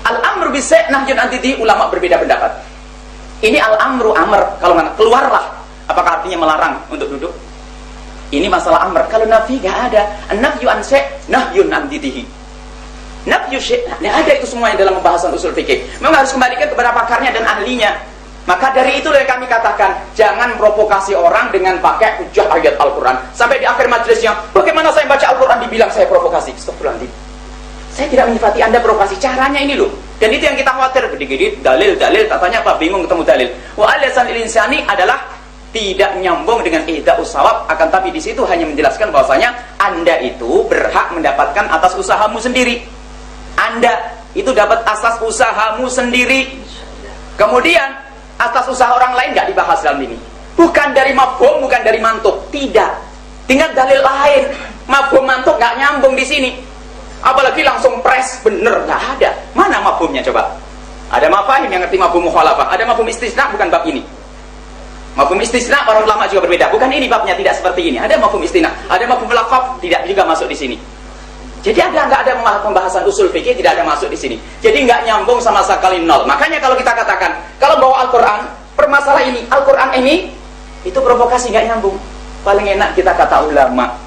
Al-amru bis-sai' nahyun an didhi, ulama berbeda pendapat. Ini al-amru amr, kalau mana keluarlah, apakah artinya melarang untuk duduk? Ini masalah amr. Kalau nafi enggak ada. An-nafyu an sai' nahyun an didhi. Nafyu syai', ada itu semuanya dalam pembahasan usul fikih. Memang harus kembalikan kepada pakarnya dan ahlinya. Maka dari itu yang kami katakan, jangan provokasi orang dengan pakai hujah ayat Al-Quran. Sampai di akhir majelisnya, bagaimana saya baca Al-Quran dibilang saya provokasi? Astagfirullahaladzim. Saya tidak menyifati Anda provokasi, caranya ini loh. Dan itu yang kita khawatir, gede-gede dalil, katanya apa? Bingung ketemu dalil. Wa alisan insani adalah tidak nyambung dengan ihda'us shawab, akan tapi di situ hanya menjelaskan bahwasanya Anda itu berhak mendapatkan atas usahamu sendiri. Anda itu dapat asas usahamu sendiri. Kemudian atas usaha orang lain nggak dibahas dalam ini. Bukan dari mafhum, bukan dari mantuk, tidak. Tinggal dalil lain. Mafhum mantuk nggak nyambung di sini. Apalagi langsung pres bener, nggak ada. Mana mafhumnya coba? Ada mafahim yang ngerti mafhum mukhalafah, ada mafhum istisna, bukan bab ini. Mafhum istisna para ulama juga berbeda. Bukan ini babnya, tidak seperti ini. Ada mafhum istisna, ada mafhum laqab, tidak juga masuk di sini. Jadi nggak ada pembahasan usul fikih, tidak ada masuk di sini. Jadi nggak nyambung sama sekali, nol. Makanya kalau kita katakan kalau bawa Al-Quran, permasalahan ini, Al-Quran ini itu provokasi, nggak nyambung. Paling enak kita kata ulama.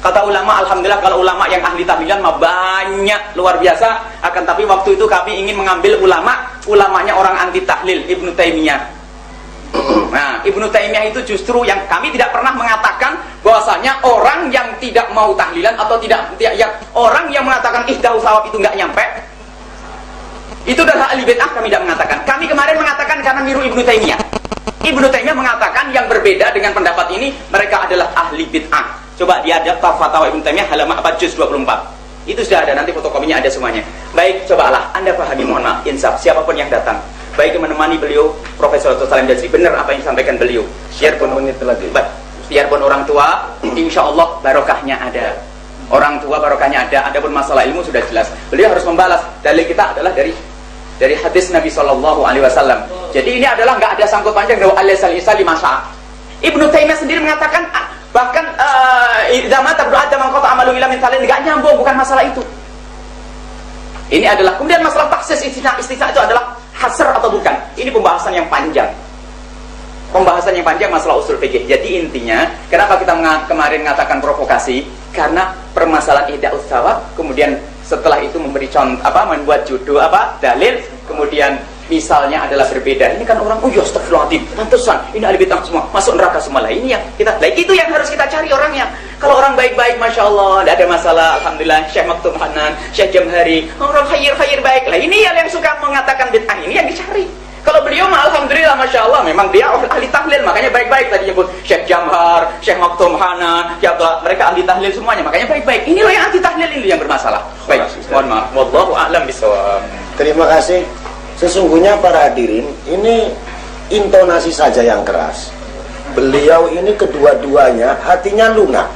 Kata ulama, alhamdulillah kalau ulama yang ahli tahlilan mah banyak, luar biasa. Akan tapi waktu itu kami ingin mengambil ulamanya orang anti tahlil, Ibnu Taimiyah. Nah, Ibnu Taimiyah itu justru yang kami tidak pernah mengatakan bahwasanya orang yang tidak mau tahlilan atau orang yang mengatakan ihdahu sawab itu nggak nyampe, itu adalah ahli bid'ah. Kami tidak mengatakan. Kami kemarin mengatakan karena niru Ibnu Taimiyah. Ibnu Taimiyah mengatakan yang berbeda dengan pendapat ini, mereka adalah ahli bid'ah. Coba dia ada fatwa Ibnu Taimiyah halaman 4 juz 24. Itu sudah ada, nanti fotokopinya ada semuanya. Baik, cobalah Anda pahami, mohon maaf, insaf siapapun yang datang. Baik yang menemani beliau, Profesor Salim Jazri, benar apa yang disampaikan beliau. Biarpun orang tua, insya Allah barokahnya ada. Orang tua barokahnya ada. Adapun masalah ilmu sudah jelas. Beliau harus membalas. Dalil kita adalah dari hadis Nabi SAW. Jadi ini adalah nggak ada sangkut panjang dengan al-isa lima sya'a. Ibnu Taimiyah sendiri mengatakan bahkan zaman terdoa zaman kota amalu ila min talin, nggak nyambung, bukan masalah itu. Ini adalah kemudian masalah taksis istisna itu adalah hasr atau bukan. Ini pembahasan yang panjang. Pembahasan yang panjang masalah usul fikih. Jadi intinya, kenapa kita kemarin mengatakan provokasi? Karena permasalahan ihda'us sawab, kemudian setelah itu memberi contoh membuat judul dalil, kemudian misalnya adalah berbeda. Ini kan orang astagfirullahaladzim, pantesan ini ahli bid'ah semua, masuk neraka semua. Lah ini yang kita, itu yang harus kita cari orangnya. Kalau orang baik-baik, masya Allah, tidak ada masalah, alhamdulillah. Syekh Maktum Hanan, Syekh Jamhari, orang khair baik. Lah ini yang suka mengatakan bid'ah, ini yang dicari. Kalau beliau mah alhamdulillah, masya Allah, memang dia ahli tahlil, makanya baik-baik. Tadi nyebut Syekh Jamhar, Syekh Maktum Hanan, mereka ahli tahlil semuanya, makanya baik-baik. Inilah yang anti tahlil, ini yang bermasalah. Baik, mohon maaf. Wallahu a'lam bishawab.
Terima kasih. Sesungguhnya para hadirin, ini intonasi saja yang keras. Beliau ini kedua-duanya hatinya lunak.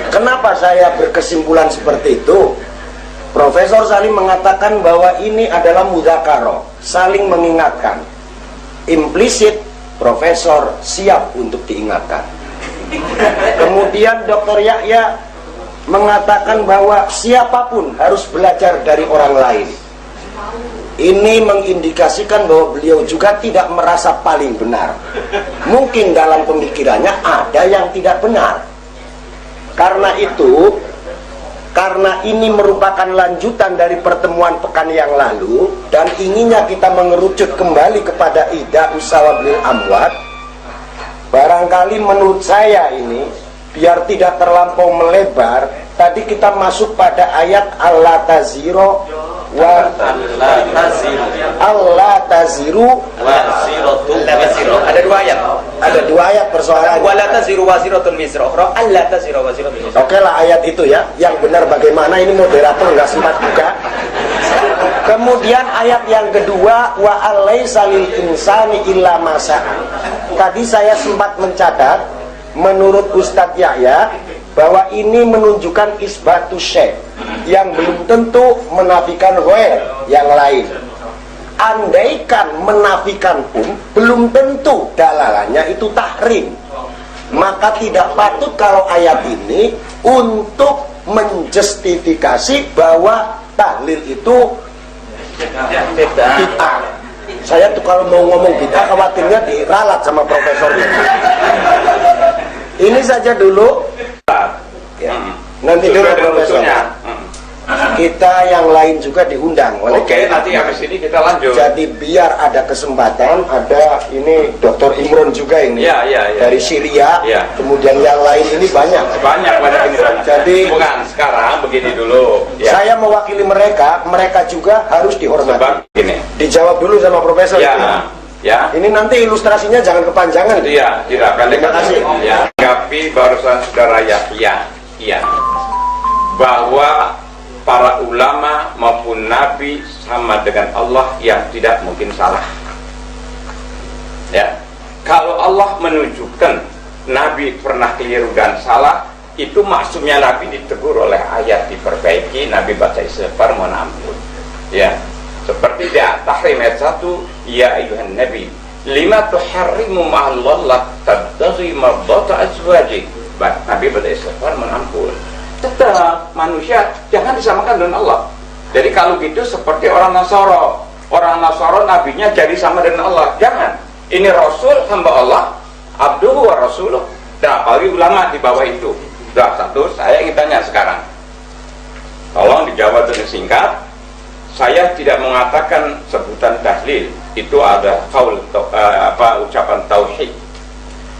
Kenapa saya berkesimpulan seperti itu? Profesor Salim mengatakan bahwa ini adalah mudzakarah, saling mengingatkan. Implisit Profesor siap untuk diingatkan. Kemudian Dr. Yahya mengatakan bahwa siapapun harus belajar dari orang lain. Ini mengindikasikan bahwa beliau juga tidak merasa paling benar. Mungkin dalam pemikirannya ada yang tidak benar. Karena itu, karena ini merupakan lanjutan dari pertemuan pekan yang lalu dan inginnya kita mengerucut kembali kepada ihda'us sawab lil amwat, barangkali menurut saya ini biar tidak terlampau melebar, tadi kita masuk pada ayat Allah taziru wa Allah taziru
Ada dua ayat.
Ada dua ayat persoalannya.
Wala taziru waziratun wizra ukhra, alla taziru waziratun wizra.
Oke lah, ayat itu ya. Yang benar bagaimana, ini moderator nggak sempat buka. Kemudian ayat yang kedua, wa alaisa lil insani illa ma sa'a. Tadi saya sempat mencatat, menurut Ustadz Yahya, bahwa ini menunjukkan isbatu syekh, yang belum tentu menafikan ghair yang lain. Andaikan menafikan pun belum tentu dalalannya itu tahrim. Maka tidak patut kalau ayat ini untuk menjustifikasi bahwa tahlil itu bid'ah. Saya tuh kalau mau ngomong bid'ah khawatirnya diralat sama profesor. Ini saja dulu ya. Nanti dulu profesor. Kita yang lain juga diundang.
Oke, nanti habis ini kita lanjut.
Jadi biar ada kesempatan, ada ini Dr. Imron juga ini dari Syria.
Ya.
Kemudian yang lain ini banyak
ini.
Jadi
bukan sekarang begini dulu. Ya.
Saya mewakili mereka juga harus dihormati.
Sebab gini.
Dijawab dulu sama profesor.
Ya. Ya.
Ini nanti ilustrasinya jangan kepanjangan.
Iya, tidak akan.
Terima kasih.
Ya. Tapi barusan saudara Yahya, bahwa para ulama maupun nabi sama dengan Allah yang tidak mungkin salah. Ya. Kalau Allah menunjukkan nabi pernah keliru dan salah, itu maksudnya nabi ditegur oleh ayat, diperbaiki, nabi baca istighfar mohon ampun. Ya. Seperti di Tahrim ayat 1, ya ayuhan nabi lima tuharrimu ma'allah la tabtaghi mardata azwajik. Nabi beristighfar mengampun. Tetap manusia jangan disamakan dengan Allah. Jadi kalau gitu seperti orang Nasara. Orang Nasara nabinya jadi sama dengan Allah. Jangan. Ini Rasul hamba Allah, abduhu wa rasuluh. Nah, apalagi ulama di bawah itu. Sudah satu, saya ingin tanya sekarang. Tolong dijawab dengan singkat. Saya tidak mengatakan sebutan tahlil. Itu ada qaul ucapan tauhid.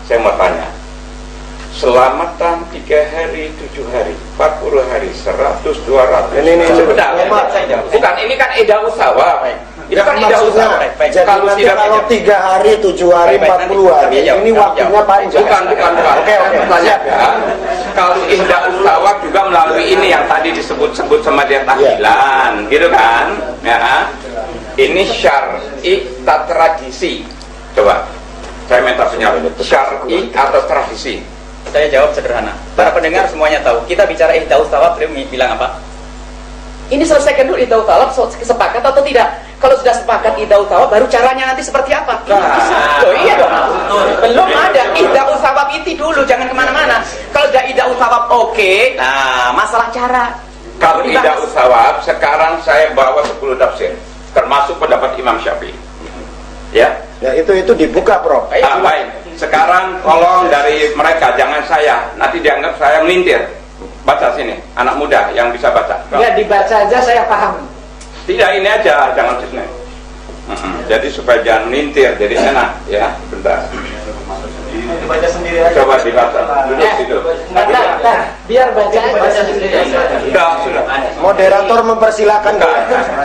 Saya mau tanya. Selamatan 3 hari, 7 hari, 40 hari, 100, 200.
Ini
sebentar. Bukan, ini kan ida'us sawab. Itu kan ida'us sawab.
Jadi kalau 3 hari, 7 hari, 40 hari, ini waktunya panjang.
Bukan.
Oke.
Ya. Kalau ida'us sawab juga melalui ini yang tadi disebut-sebut sama dia tahlilan, gitu kan? Ya. Ini syar'i atau tradisi. Coba, saya minta senyal. Syar'i atau tradisi?
Saya jawab sederhana. Para pendengar semuanya tahu. Kita bicara ihdaus thawab, beliau bilang apa? Ini selesaikan dulu ihdaus thawab, sepakat atau tidak? Kalau sudah sepakat ihdaus thawab, baru caranya nanti seperti apa? Oh iya dong. Belum ada ihdaus thawab itu dulu, jangan kemana-mana. Kalau sudah ihdaus thawab oke. Nah, masalah cara.
Kalau ihdaus thawab, sekarang saya bawa 10 tafsir, termasuk pendapat Imam Syafi'i. Ya.
Ya itu dibuka, Prof.
Baik. Sekarang tolong dari mereka, jangan saya, nanti dianggap saya melintir. Baca sini, anak muda yang bisa baca.
Ya dibaca aja saya paham.
Tidak, ini aja, jangan fitnah. Jadi supaya jangan melintir, jadi enak ya. Bentar.
Dibaca sendiri aja.
Coba dibaca, duduk situ.
Biar baca sendiri.
Sudah.
Moderator mempersilakan.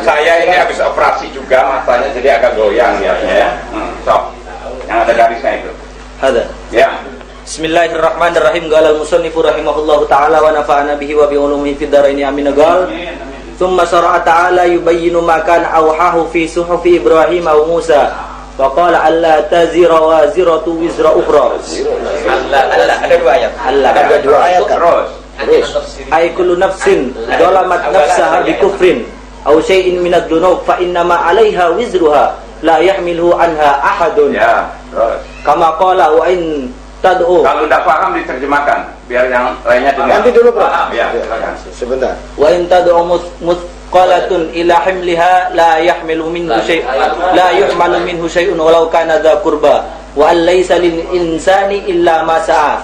Saya ini habis operasi juga, matanya jadi agak goyang ya. Sok, yang ada garisnya itu.
Hada.
Ya.
Bismillahirrahmanirrahim. Qala al-musannifu rahimahullahu taala wa nafa'ana bihi wa bi ulumihi fid dharain amin. Qala thumma syara'a ta'ala yubayyinu ma kana awhahu fi suhufi Ibrahim wa Musa. Wa qala alla tazira waziratu wizra ukhra.
Allah ada 2 ayat.
Allah
Ada 2 ayat
Terus.
ay kullu nafsin zalamat nafsaha bi kufrin aw syai'in min ad-dunub fa inna ma 'alaiha wizruha la yahmiluhu anha ahadun.
Ya, terus.
Kama qala wa in tad'u.
Kalau tidak paham diterjemahkan, biar yang lainnya dengar.
Nanti dulu, Bro.
Ya, silakan.
Sebentar.
Wa in tad'u muthqalatun ila himliha la yahmilu minhu syai'un walau kana dha qurba wa an laysa lil insani illa ma sa'a.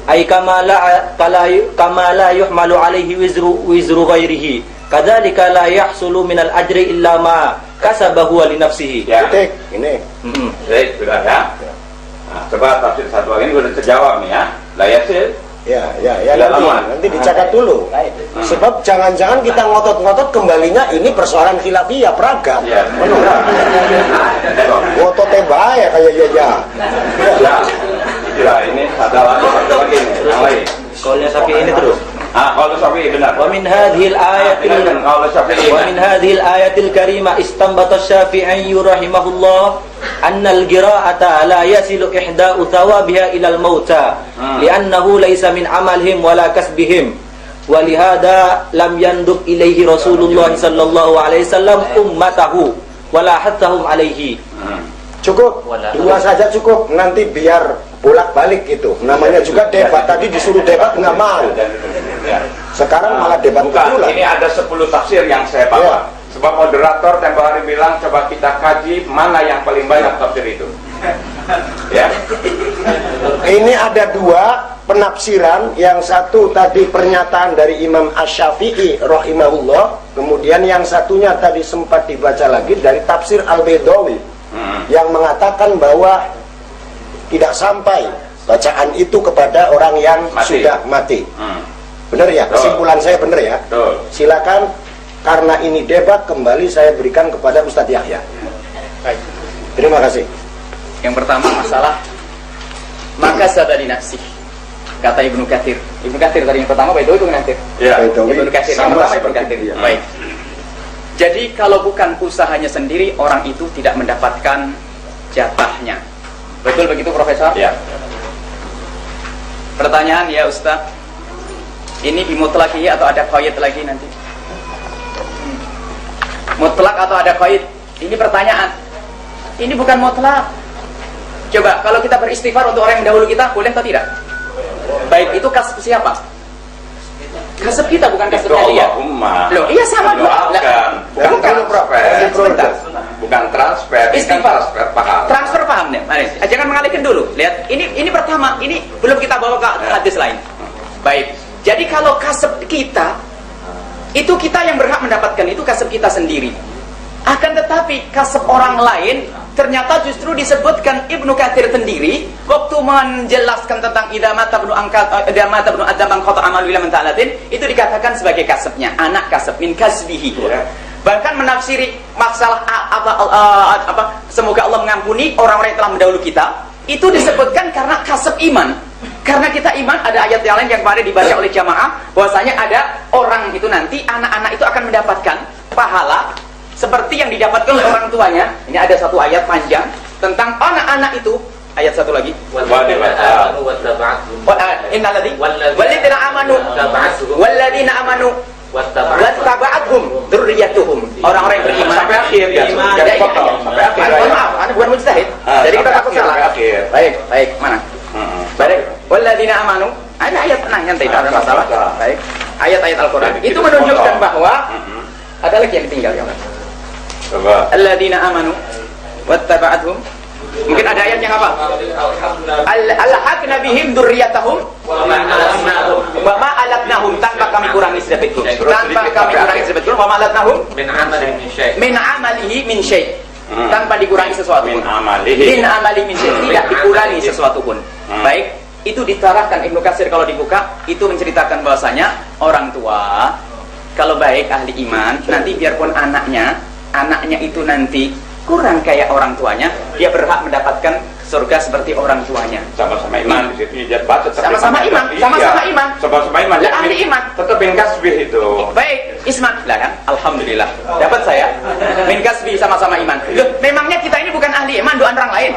Ay kama la yuhmalu alaihi wizru ghairihi. Kadzalika la yahsulu minal ajri illa ma kasabahu li nafsihi.
Ya.
Titik. Ini.
Baik, sudah ya. Nah, coba tafsir satu lagi ini sudah terjawab nih ya. Lah ya sih.
Ya,
Lama.
nanti dicatat dulu. Sebab jangan-jangan kita ngotot-ngotot kembalinya ini persoalan khilafiyah peragam.
Ya.
Ngototnya bahaya kayak ya.
Ya, ini satu lagi nih, yang lain.
Qaulnya Syafi'i ini terus.
Qaul Syafi'i benar.
Wa min hadhil ayatil karimah istanbata Syafi'i rahimahullah anna al-qira'ata la yasilu ihda'u thawabiha ila al-mauta li'annahu laysa min amalihim wala kasbihim wa lihada lam yandub ilaihi Rasulullah sallallahu alaihi wasallam ummatahu wala hattahum alaihi.
Cukup, 2 saja cukup. Nanti biar bolak-balik gitu. Namanya juga debat. Tadi disuruh debat nggak mau. Sekarang malah debat
Bukan, ini ada 10 tafsir yang saya bawa. Sebab moderator tempoh hari bilang coba kita kaji mana yang paling banyak tafsir itu. Ya.
Ini ada 2 penafsiran. Yang satu tadi pernyataan dari Imam Asy-Syafi'i rahimahullah. Kemudian yang satunya tadi sempat dibaca lagi dari tafsir Al-Baydawi yang mengatakan bahwa tidak sampai bacaan itu kepada orang yang sudah mati. Benar ya? Kesimpulan saya benar ya? Silakan, karena ini debat kembali saya berikan kepada Ustadz Yahya.
Baik.
Terima kasih.
Yang pertama masalah maka sadari nafsi. Kata Ibnu Katsir. Ibnu Katsir tadi yang pertama itu Ibnu Katsir.
Ya.
Ibnu Katsir yang pertama Ibnu Katsir. Baik. Jadi kalau bukan usahanya sendiri, orang itu tidak mendapatkan jatahnya. Betul begitu, Profesor?
Ya.
Pertanyaan ya Ustaz, ini bimutlakihi atau ada qaid lagi nanti? Mutlak atau ada qaid? Ini pertanyaan. ini bukan mutlak. Coba kalau kita beristighfar untuk orang yang mendahului kita, boleh atau tidak? Baik, itu kasb siapa? Kasb kita, bukan kasbnya dia. Loh, iya sama doa.
Bukan transfer. Bukan transfer.
Istighfar.
Transfer paham.
Transfer paham nih. Mari, jangan mengalihkan dulu. Lihat, ini pertama, ini belum kita bawa ke hadis lain. Baik. Jadi kalau kasb kita, itu kita yang berhak mendapatkan, itu kasb kita sendiri. Akan tetapi kasb orang lain ternyata justru disebutkan Ibnu Katsir sendiri waktu menjelaskan tentang idza mata ibnu adam qata amalu ila man ta'alatin, itu dikatakan sebagai kasbnya, anak kasb min kasbihi. Bahkan menafsiri masalah semoga Allah mengampuni orang-orang yang telah mendahului kita, itu disebutkan karena kasb iman. Karena kita iman, ada ayat yang lain yang kemarin dibaca oleh jamaah bahwasanya ada orang itu nanti, anak-anak itu akan mendapatkan pahala seperti yang didapatkan oleh orang tuanya. Ini ada satu ayat panjang tentang anak-anak itu. Ayat satu lagi. Walladzina amanu wattaba'athum dzurriyyatuhum. Orang-orang yang beriman
sampai akhir ya.
Sampai akhir. Maaf, Anda bukan mujtahid. Jadi kita takut salah. Baik, mana? Baik. Walladzina amanu. Ada ayat yang tidak ada masalah. Baik. Ayat-ayat Al-Qur'an. Itu menunjukkan bahwa ada lagi yang ditinggal ya. Alladzina amanu wattaba'athum. Mungkin ada ayat yang apa? Alhaqna bihim dzurriyyatahum wa ma alatnahum, tanpa kami kurangi sedikit pun. Tanpa kami kurangi sedikit pun. Wa ma alatnahum min amalihi min syai'. Tanpa dikurangi sesuatu pun. Min amalihi min syai'. Tidak dikurangi sesuatu pun. Baik, itu diterangkan Ibnu Katsir kalau dibuka, itu menceritakan bahwasanya orang tua kalau baik ahli iman, nanti biarpun anaknya itu nanti kurang kayak orang tuanya, dia berhak mendapatkan surga seperti orang tuanya.
Sama-sama iman di situ ya,
sama-sama iman, sama-sama iman.
Sama-sama iman.
Ya, ahli iman.
Tetap min kasbih itu.
Baik, Isman lah kan? Alhamdulillah. Dapat saya. Min kasbih sama-sama iman. Loh, memangnya kita ini bukan ahli iman, doan orang lain.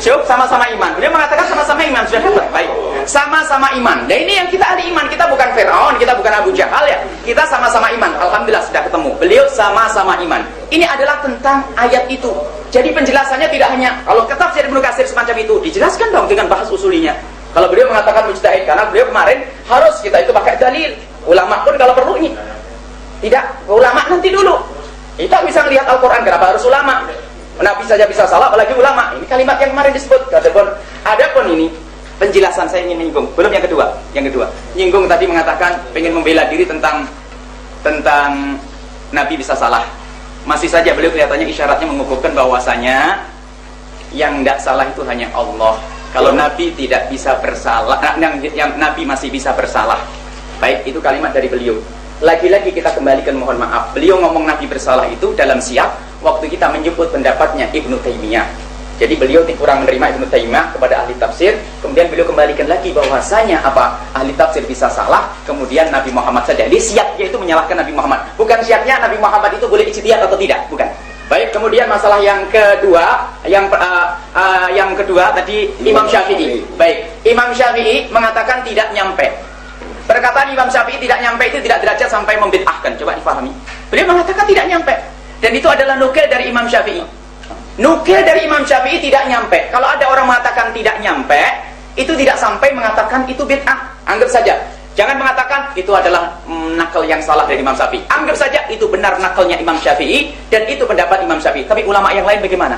Syuk, sama-sama iman. Dia mengatakan sama-sama iman, sudah dapat. Baik. Sama-sama iman. Dan ini yang kita ahli iman, kita bukan Fir'aun, kita bukan Abu Jahal ya. Kita sama-sama iman. Alhamdulillah sudah ketemu. Beliau sama-sama iman. Ini adalah tentang ayat itu. Jadi penjelasannya tidak hanya kalau tafsir Ibnu Katsir semacam itu, dijelaskan dong dengan bahas usulinya. Kalau beliau mengatakan mujtahid, karena beliau kemarin harus kita itu pakai dalil. Ulama pun kalau perlu ini. Tidak, ulama nanti dulu. Kita bisa melihat Al-Qur'an, kenapa harus ulama? Nabi saja bisa salah, apalagi ulama. Ini kalimat yang kemarin disebut. Adapun ini penjelasan saya ingin menyinggung. Belum yang kedua. Nyinggung tadi mengatakan pengen membela diri tentang Nabi bisa salah. Masih saja beliau kelihatannya isyaratnya mengukuhkan bahwasanya yang tidak salah itu hanya Allah. Kalau Nabi tidak bisa bersalah, yang Nabi masih bisa bersalah. Baik, itu kalimat dari beliau. Lagi-lagi kita kembalikan, mohon maaf. Beliau ngomong Nabi bersalah itu dalam siap waktu kita menyebut pendapatnya Ibnu Taimiyah. Jadi beliau kurang menerima Ibnu Taimiyah kepada ahli tafsir. Kemudian beliau kembalikan lagi bahwasanya apa? Ahli tafsir bisa salah, kemudian Nabi Muhammad saja. Jadi siapnya itu menyalahkan Nabi Muhammad. Bukan siapnya Nabi Muhammad itu boleh ijtihad atau tidak, bukan. Baik, kemudian masalah yang kedua, yang kedua tadi Imam Syafi'i. Baik, Imam Syafi'i mengatakan tidak nyampe. Perkataan Imam Syafi'i tidak nyampe itu tidak derajat sampai membid'ahkan. Coba difahami. Beliau mengatakan tidak nyampe. Dan itu adalah nukil dari Imam Syafi'i. Nukil dari Imam Syafi'i tidak nyampe. Kalau ada orang mengatakan tidak nyampe, itu tidak sampai mengatakan itu bid'ah. Anggap saja. Jangan mengatakan itu adalah nakal yang salah dari Imam Syafi'i. Anggap saja itu benar nakalnya Imam Syafi'i dan itu pendapat Imam Syafi'i. Tapi ulama yang lain bagaimana?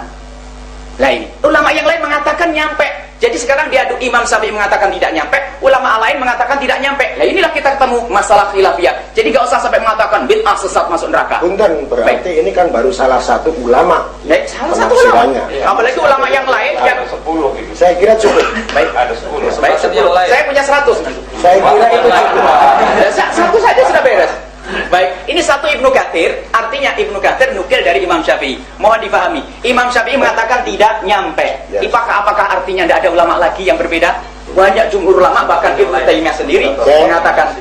Lain. Ulama yang lain mengatakan nyampe. Jadi sekarang diadu Imam Syafi'i mengatakan tidak nyampe, ulama lain mengatakan tidak nyampe. Nah inilah kita ketemu masalah khilafiyah. Jadi gak usah sampai mengatakan bid'ah sesat masuk neraka.
Punten, berarti ini kan baru salah satu ulama.
Salah satu ulama. Apalagi ulama yang lain yang
10 gitu.
Saya kira cukup.
Baik,
Ada 10.
baik, 10. Saya punya 100.
Saya kira itu cukup.
Satu saja sudah beres. Baik, ini satu Ibnu Katsir, artinya Ibnu Katsir nukil dari Imam Syafi'i. Mohon dipahami, Imam Syafi'i mengatakan tidak nyampe. Apakah artinya tidak ada ulama lagi yang berbeda? Banyak jumhur ulama, bahkan Ibnu Taimiyah sendiri mengatakan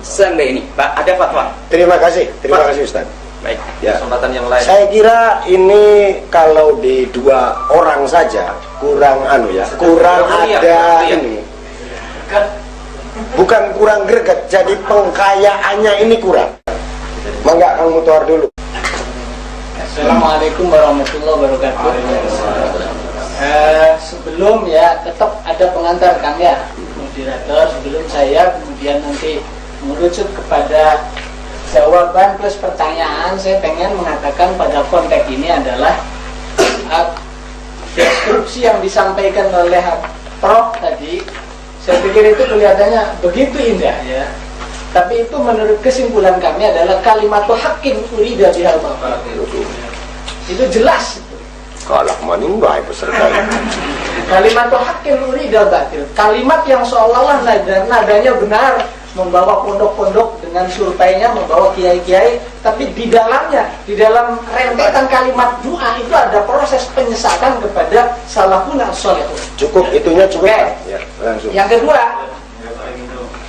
sampai ini. Ada fatwa.
Terima kasih Ustaz.
Baik,
Ya.
Kesempatan yang lain.
Saya kira ini kalau di dua orang saja kurang kurang ada ini. Bukan kurang greget, jadi pengkayaannya ini kurang. Mangga Kang Mutoar dulu.
Assalamualaikum warahmatullahi wabarakatuh. Sebelum ya tetap ada pengantar Kang ya, moderator. Sebelum saya kemudian nanti merujuk kepada jawaban plus pertanyaan, saya pengen mengatakan pada konteks ini adalah deskripsi yang disampaikan oleh Prof tadi, saya pikir itu kelihatannya begitu indah ya. Tapi itu menurut kesimpulan kami adalah kalimat haqqin urida bihal batil. Itu jelas.
Kalah maning bae peserta.
Kalimat haqqin urida batil. Kalimat yang seolah-olah nadanya benar, membawa pondok-pondok dengan surveinya, membawa kiai-kiai, tapi di dalamnya, di dalam rentetan kalimat doa itu ada proses penyesatan kepada salafun as-salihun.
Cukup itunya cukup.
Oke.
Ya, langsung.
Yang kedua,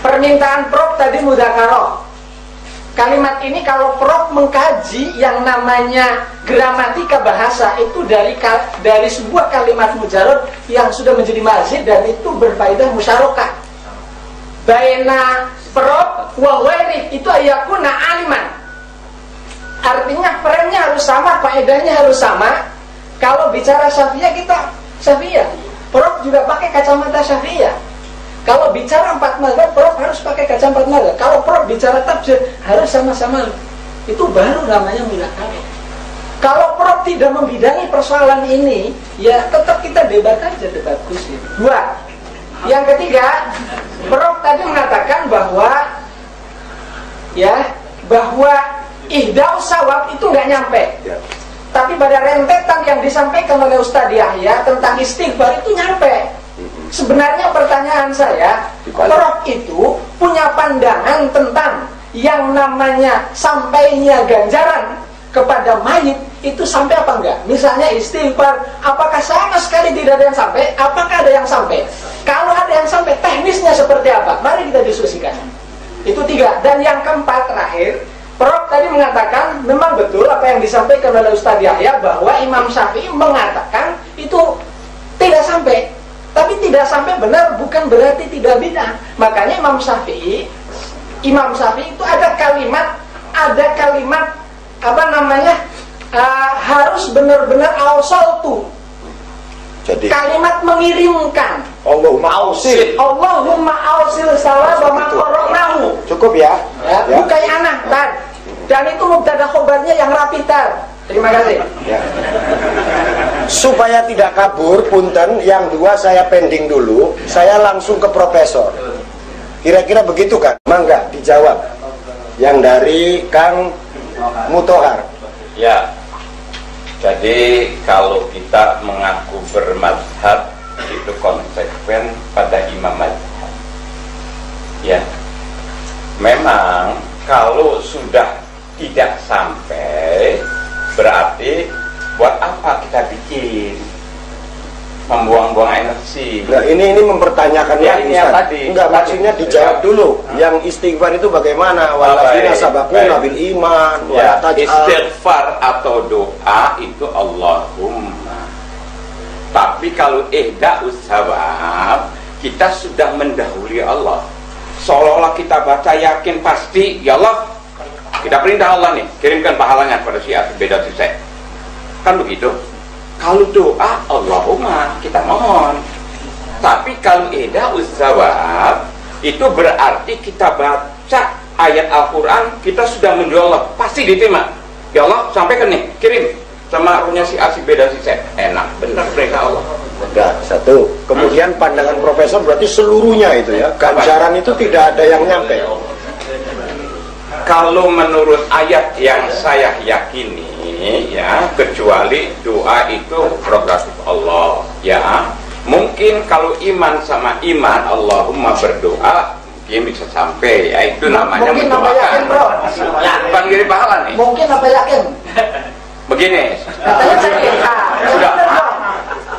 permintaan Prof tadi mudzakarah. Kalimat ini kalau Prof mengkaji yang namanya gramatika bahasa itu dari sebuah kalimat mujarad yang sudah menjadi mazid dan itu berfaedah musyarakah. Baina Prof wa ghairi itu ayakuna aliman. Artinya frame-nya harus sama, faedahnya harus sama. Kalau bicara Syafi'iyah kita Syafi'iyah. Prof juga pakai kacamata Syafi'iyah. Kalau bicara 4 mazhab, Prof harus pakai kacamata 4 mazhab. Kalau Prof bicara tafsir, harus sama-sama. Itu baru namanya mudzakarah. Kalau Prof tidak membidangi persoalan ini, ya tetap kita debat aja, debat khusus. 2. Yang ketiga, Prof tadi mengatakan bahwa ihdaus sawab itu nggak nyampe.
Ya.
Tapi pada rentetan yang disampaikan oleh Ustadz Yahya tentang istighfar itu nyampe. Sebenarnya pertanyaan saya, Prof itu punya pandangan tentang yang namanya sampainya ganjaran kepada mayit itu sampai apa enggak? Misalnya istighfar, apakah sama sekali tidak ada yang sampai? Apakah ada yang sampai? Kalau ada yang sampai, teknisnya seperti apa? Mari kita diskusikan. Itu 3. Dan yang keempat terakhir, Prof tadi mengatakan memang betul apa yang disampaikan oleh Ustadz Yahya bahwa Imam Syafi'i mengatakan itu tidak sampai. Tapi tidak sampai benar bukan berarti tidak bid'ah. Makanya Imam Syafi'i itu ada kalimat apa namanya harus benar-benar ausaltu.
Jadi
Kalimat mengirimkan.
Allahumma ausil.
Allahumma ausil salam wa maqarnahu.
Cukup ya.
Ya, bukai anak tar. Dan itu mubtada khobarnya yang rapi tar. Terima kasih.
Ya. Supaya tidak kabur, punten, yang 2 saya pending dulu, saya langsung ke profesor. Kira-kira begitu kan? Mangga dijawab. Yang dari Kang Mutohar.
Ya, jadi kalau kita mengaku bermadhab itu konsekuen pada imam madhab. Ya, memang kalau sudah tidak sampai, berarti buat apa kita bikin, membuang-buang energi.
Nah, ini mempertanyakan
Ya,
lagi,
ini yang
Ustaz.
tadi.
Enggak, maksudnya dijawab dulu. Yang istighfar itu bagaimana? Walladzina
Baik,
sabaquna
baik.
bil iman wa
Ya,
taj'al.
istighfar atau doa itu Allahumma. Tapi kalau ihda'us sawab, kita sudah mendahului Allah. Seolah-olah kita baca yakin pasti, ya Allah, kita perintah Allah nih, kirimkan pahalanya pada si beda si saya. Kan begitu. Kalau doa Allahumma kita mohon. Tapi kalau ihda'us sawab itu berarti kita baca ayat Al-Quran, kita sudah menjual Allah, pasti diterima. Ya Allah, sampaikan nih, kirim sama ruhnya si A si B dan si C. Enak, benar perintah Allah.
Enggak, 1. Kemudian pandangan profesor berarti seluruhnya itu ya. Ganjaran itu tidak ada yang nyampe.
Kalau menurut ayat yang saya yakini, ya, kecuali doa itu prerogatif Allah, ya. Mungkin kalau iman sama iman, Allahumma berdoa, mungkin bisa sampai, ya itu namanya
Mungkin apa yakin, Bro?
Bukan ngirim pahala nih.
Mungkin apa yakin?
Begini,
Katanya yakin.
sudah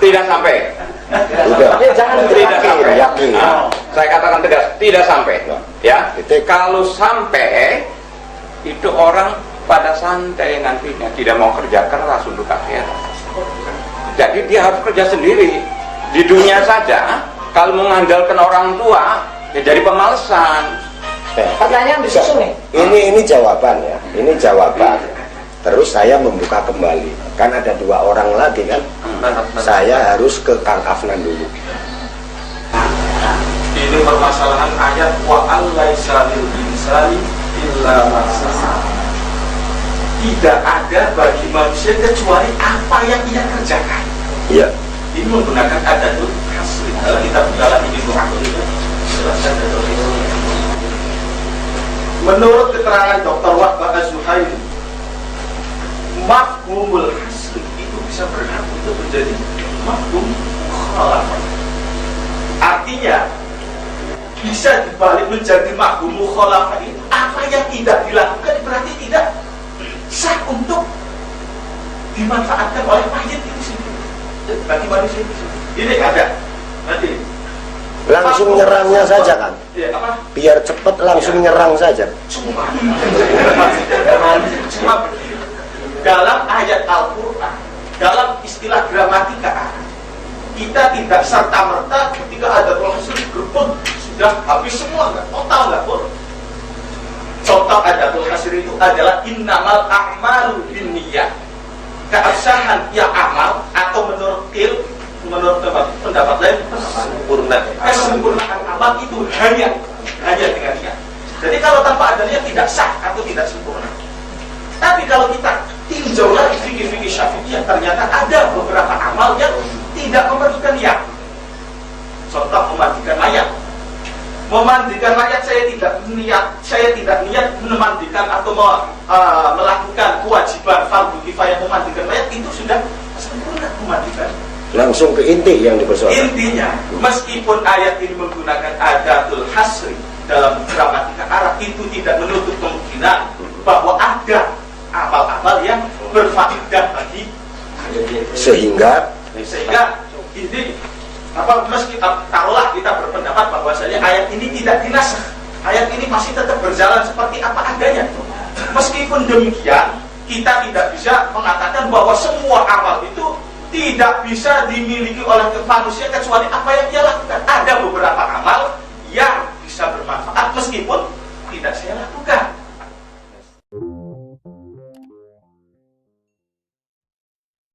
tidak sampai.
Udah.
Ya, jangan
Tidak
yakin.
sampai.
Yakin.
Nah, saya katakan tegas, tidak sampai. Ya,
Titik.
kalau sampai itu orang pada santai nantinya, tidak mau kerja keras untuk akhirat. Jadi dia harus kerja sendiri. Di dunia saja, kalau mengandalkan orang tua, ya jadi pemalesan.
Pertanyaan disusun nih.
Ini jawaban ya. Ini jawaban. Terus saya membuka kembali, kan ada 2 orang lagi kan, saya harus ke Kang Afnan dulu.
Ini permasalahan ayat wa allaisa lil insani illa ma sa'a. Tidak ada bagi manusia kecuali apa yang ia kerjakan.
Iya.
Ini menggunakan adatul hasri. Kalau kita dalam ini menurut keterangan Dr. Wahbah Az-Zuhairi, mafhumul hasri itu bisa berhak untuk menjadi mafhum mukhalafah. Artinya bisa dibalik menjadi mafhum mukhalafah itu apa yang tidak dilakukan berarti tidak sah untuk dimanfaatkan oleh mayit itu sendiri bagi manusia itu sendiri. Ini ada nanti
Langsung nyerangnya saja kan,
ya, apa?
biar cepat langsung nyerang saja.
Cuma dalam ayat Al-Quran, dalam istilah gramatika, kita tidak serta-merta ketika ada proses gerbang sudah habis semua, nggak total, nggak pun. Contoh adatul hasr itu adalah innamal a'malu binniyat. Keabsahan yang amal atau menurut pendapat lain kesempurnaan amal itu hanya dengan niat. Jadi kalau tanpa ada niat tidak sah atau tidak sempurna. Tapi kalau kita tinjau lagi fikih-fikih Syafi'iyah, ternyata ada beberapa amal yang tidak memerlukan niat. Contoh memandikan mayat. Memandikan mayat saya tidak niat memandikan atau melakukan kewajiban fardu kifayah memandikan mayat, itu sudah sempurna memandikan.
Langsung ke inti yang dipersoalkan.
Intinya, meskipun ayat ini menggunakan adatul hasri dalam gramatika Arab, itu tidak menutup kemungkinan bahwa ada amal-amal yang berfaedah bagi
Sehingga
ini meski taruhlah kita berpendapat bahwasanya ayat ini tidak dinasakh, ayat ini masih tetap berjalan seperti apa adanya. Meskipun demikian, kita tidak bisa mengatakan bahwa semua amal itu tidak bisa dimiliki oleh manusia kecuali apa yang ia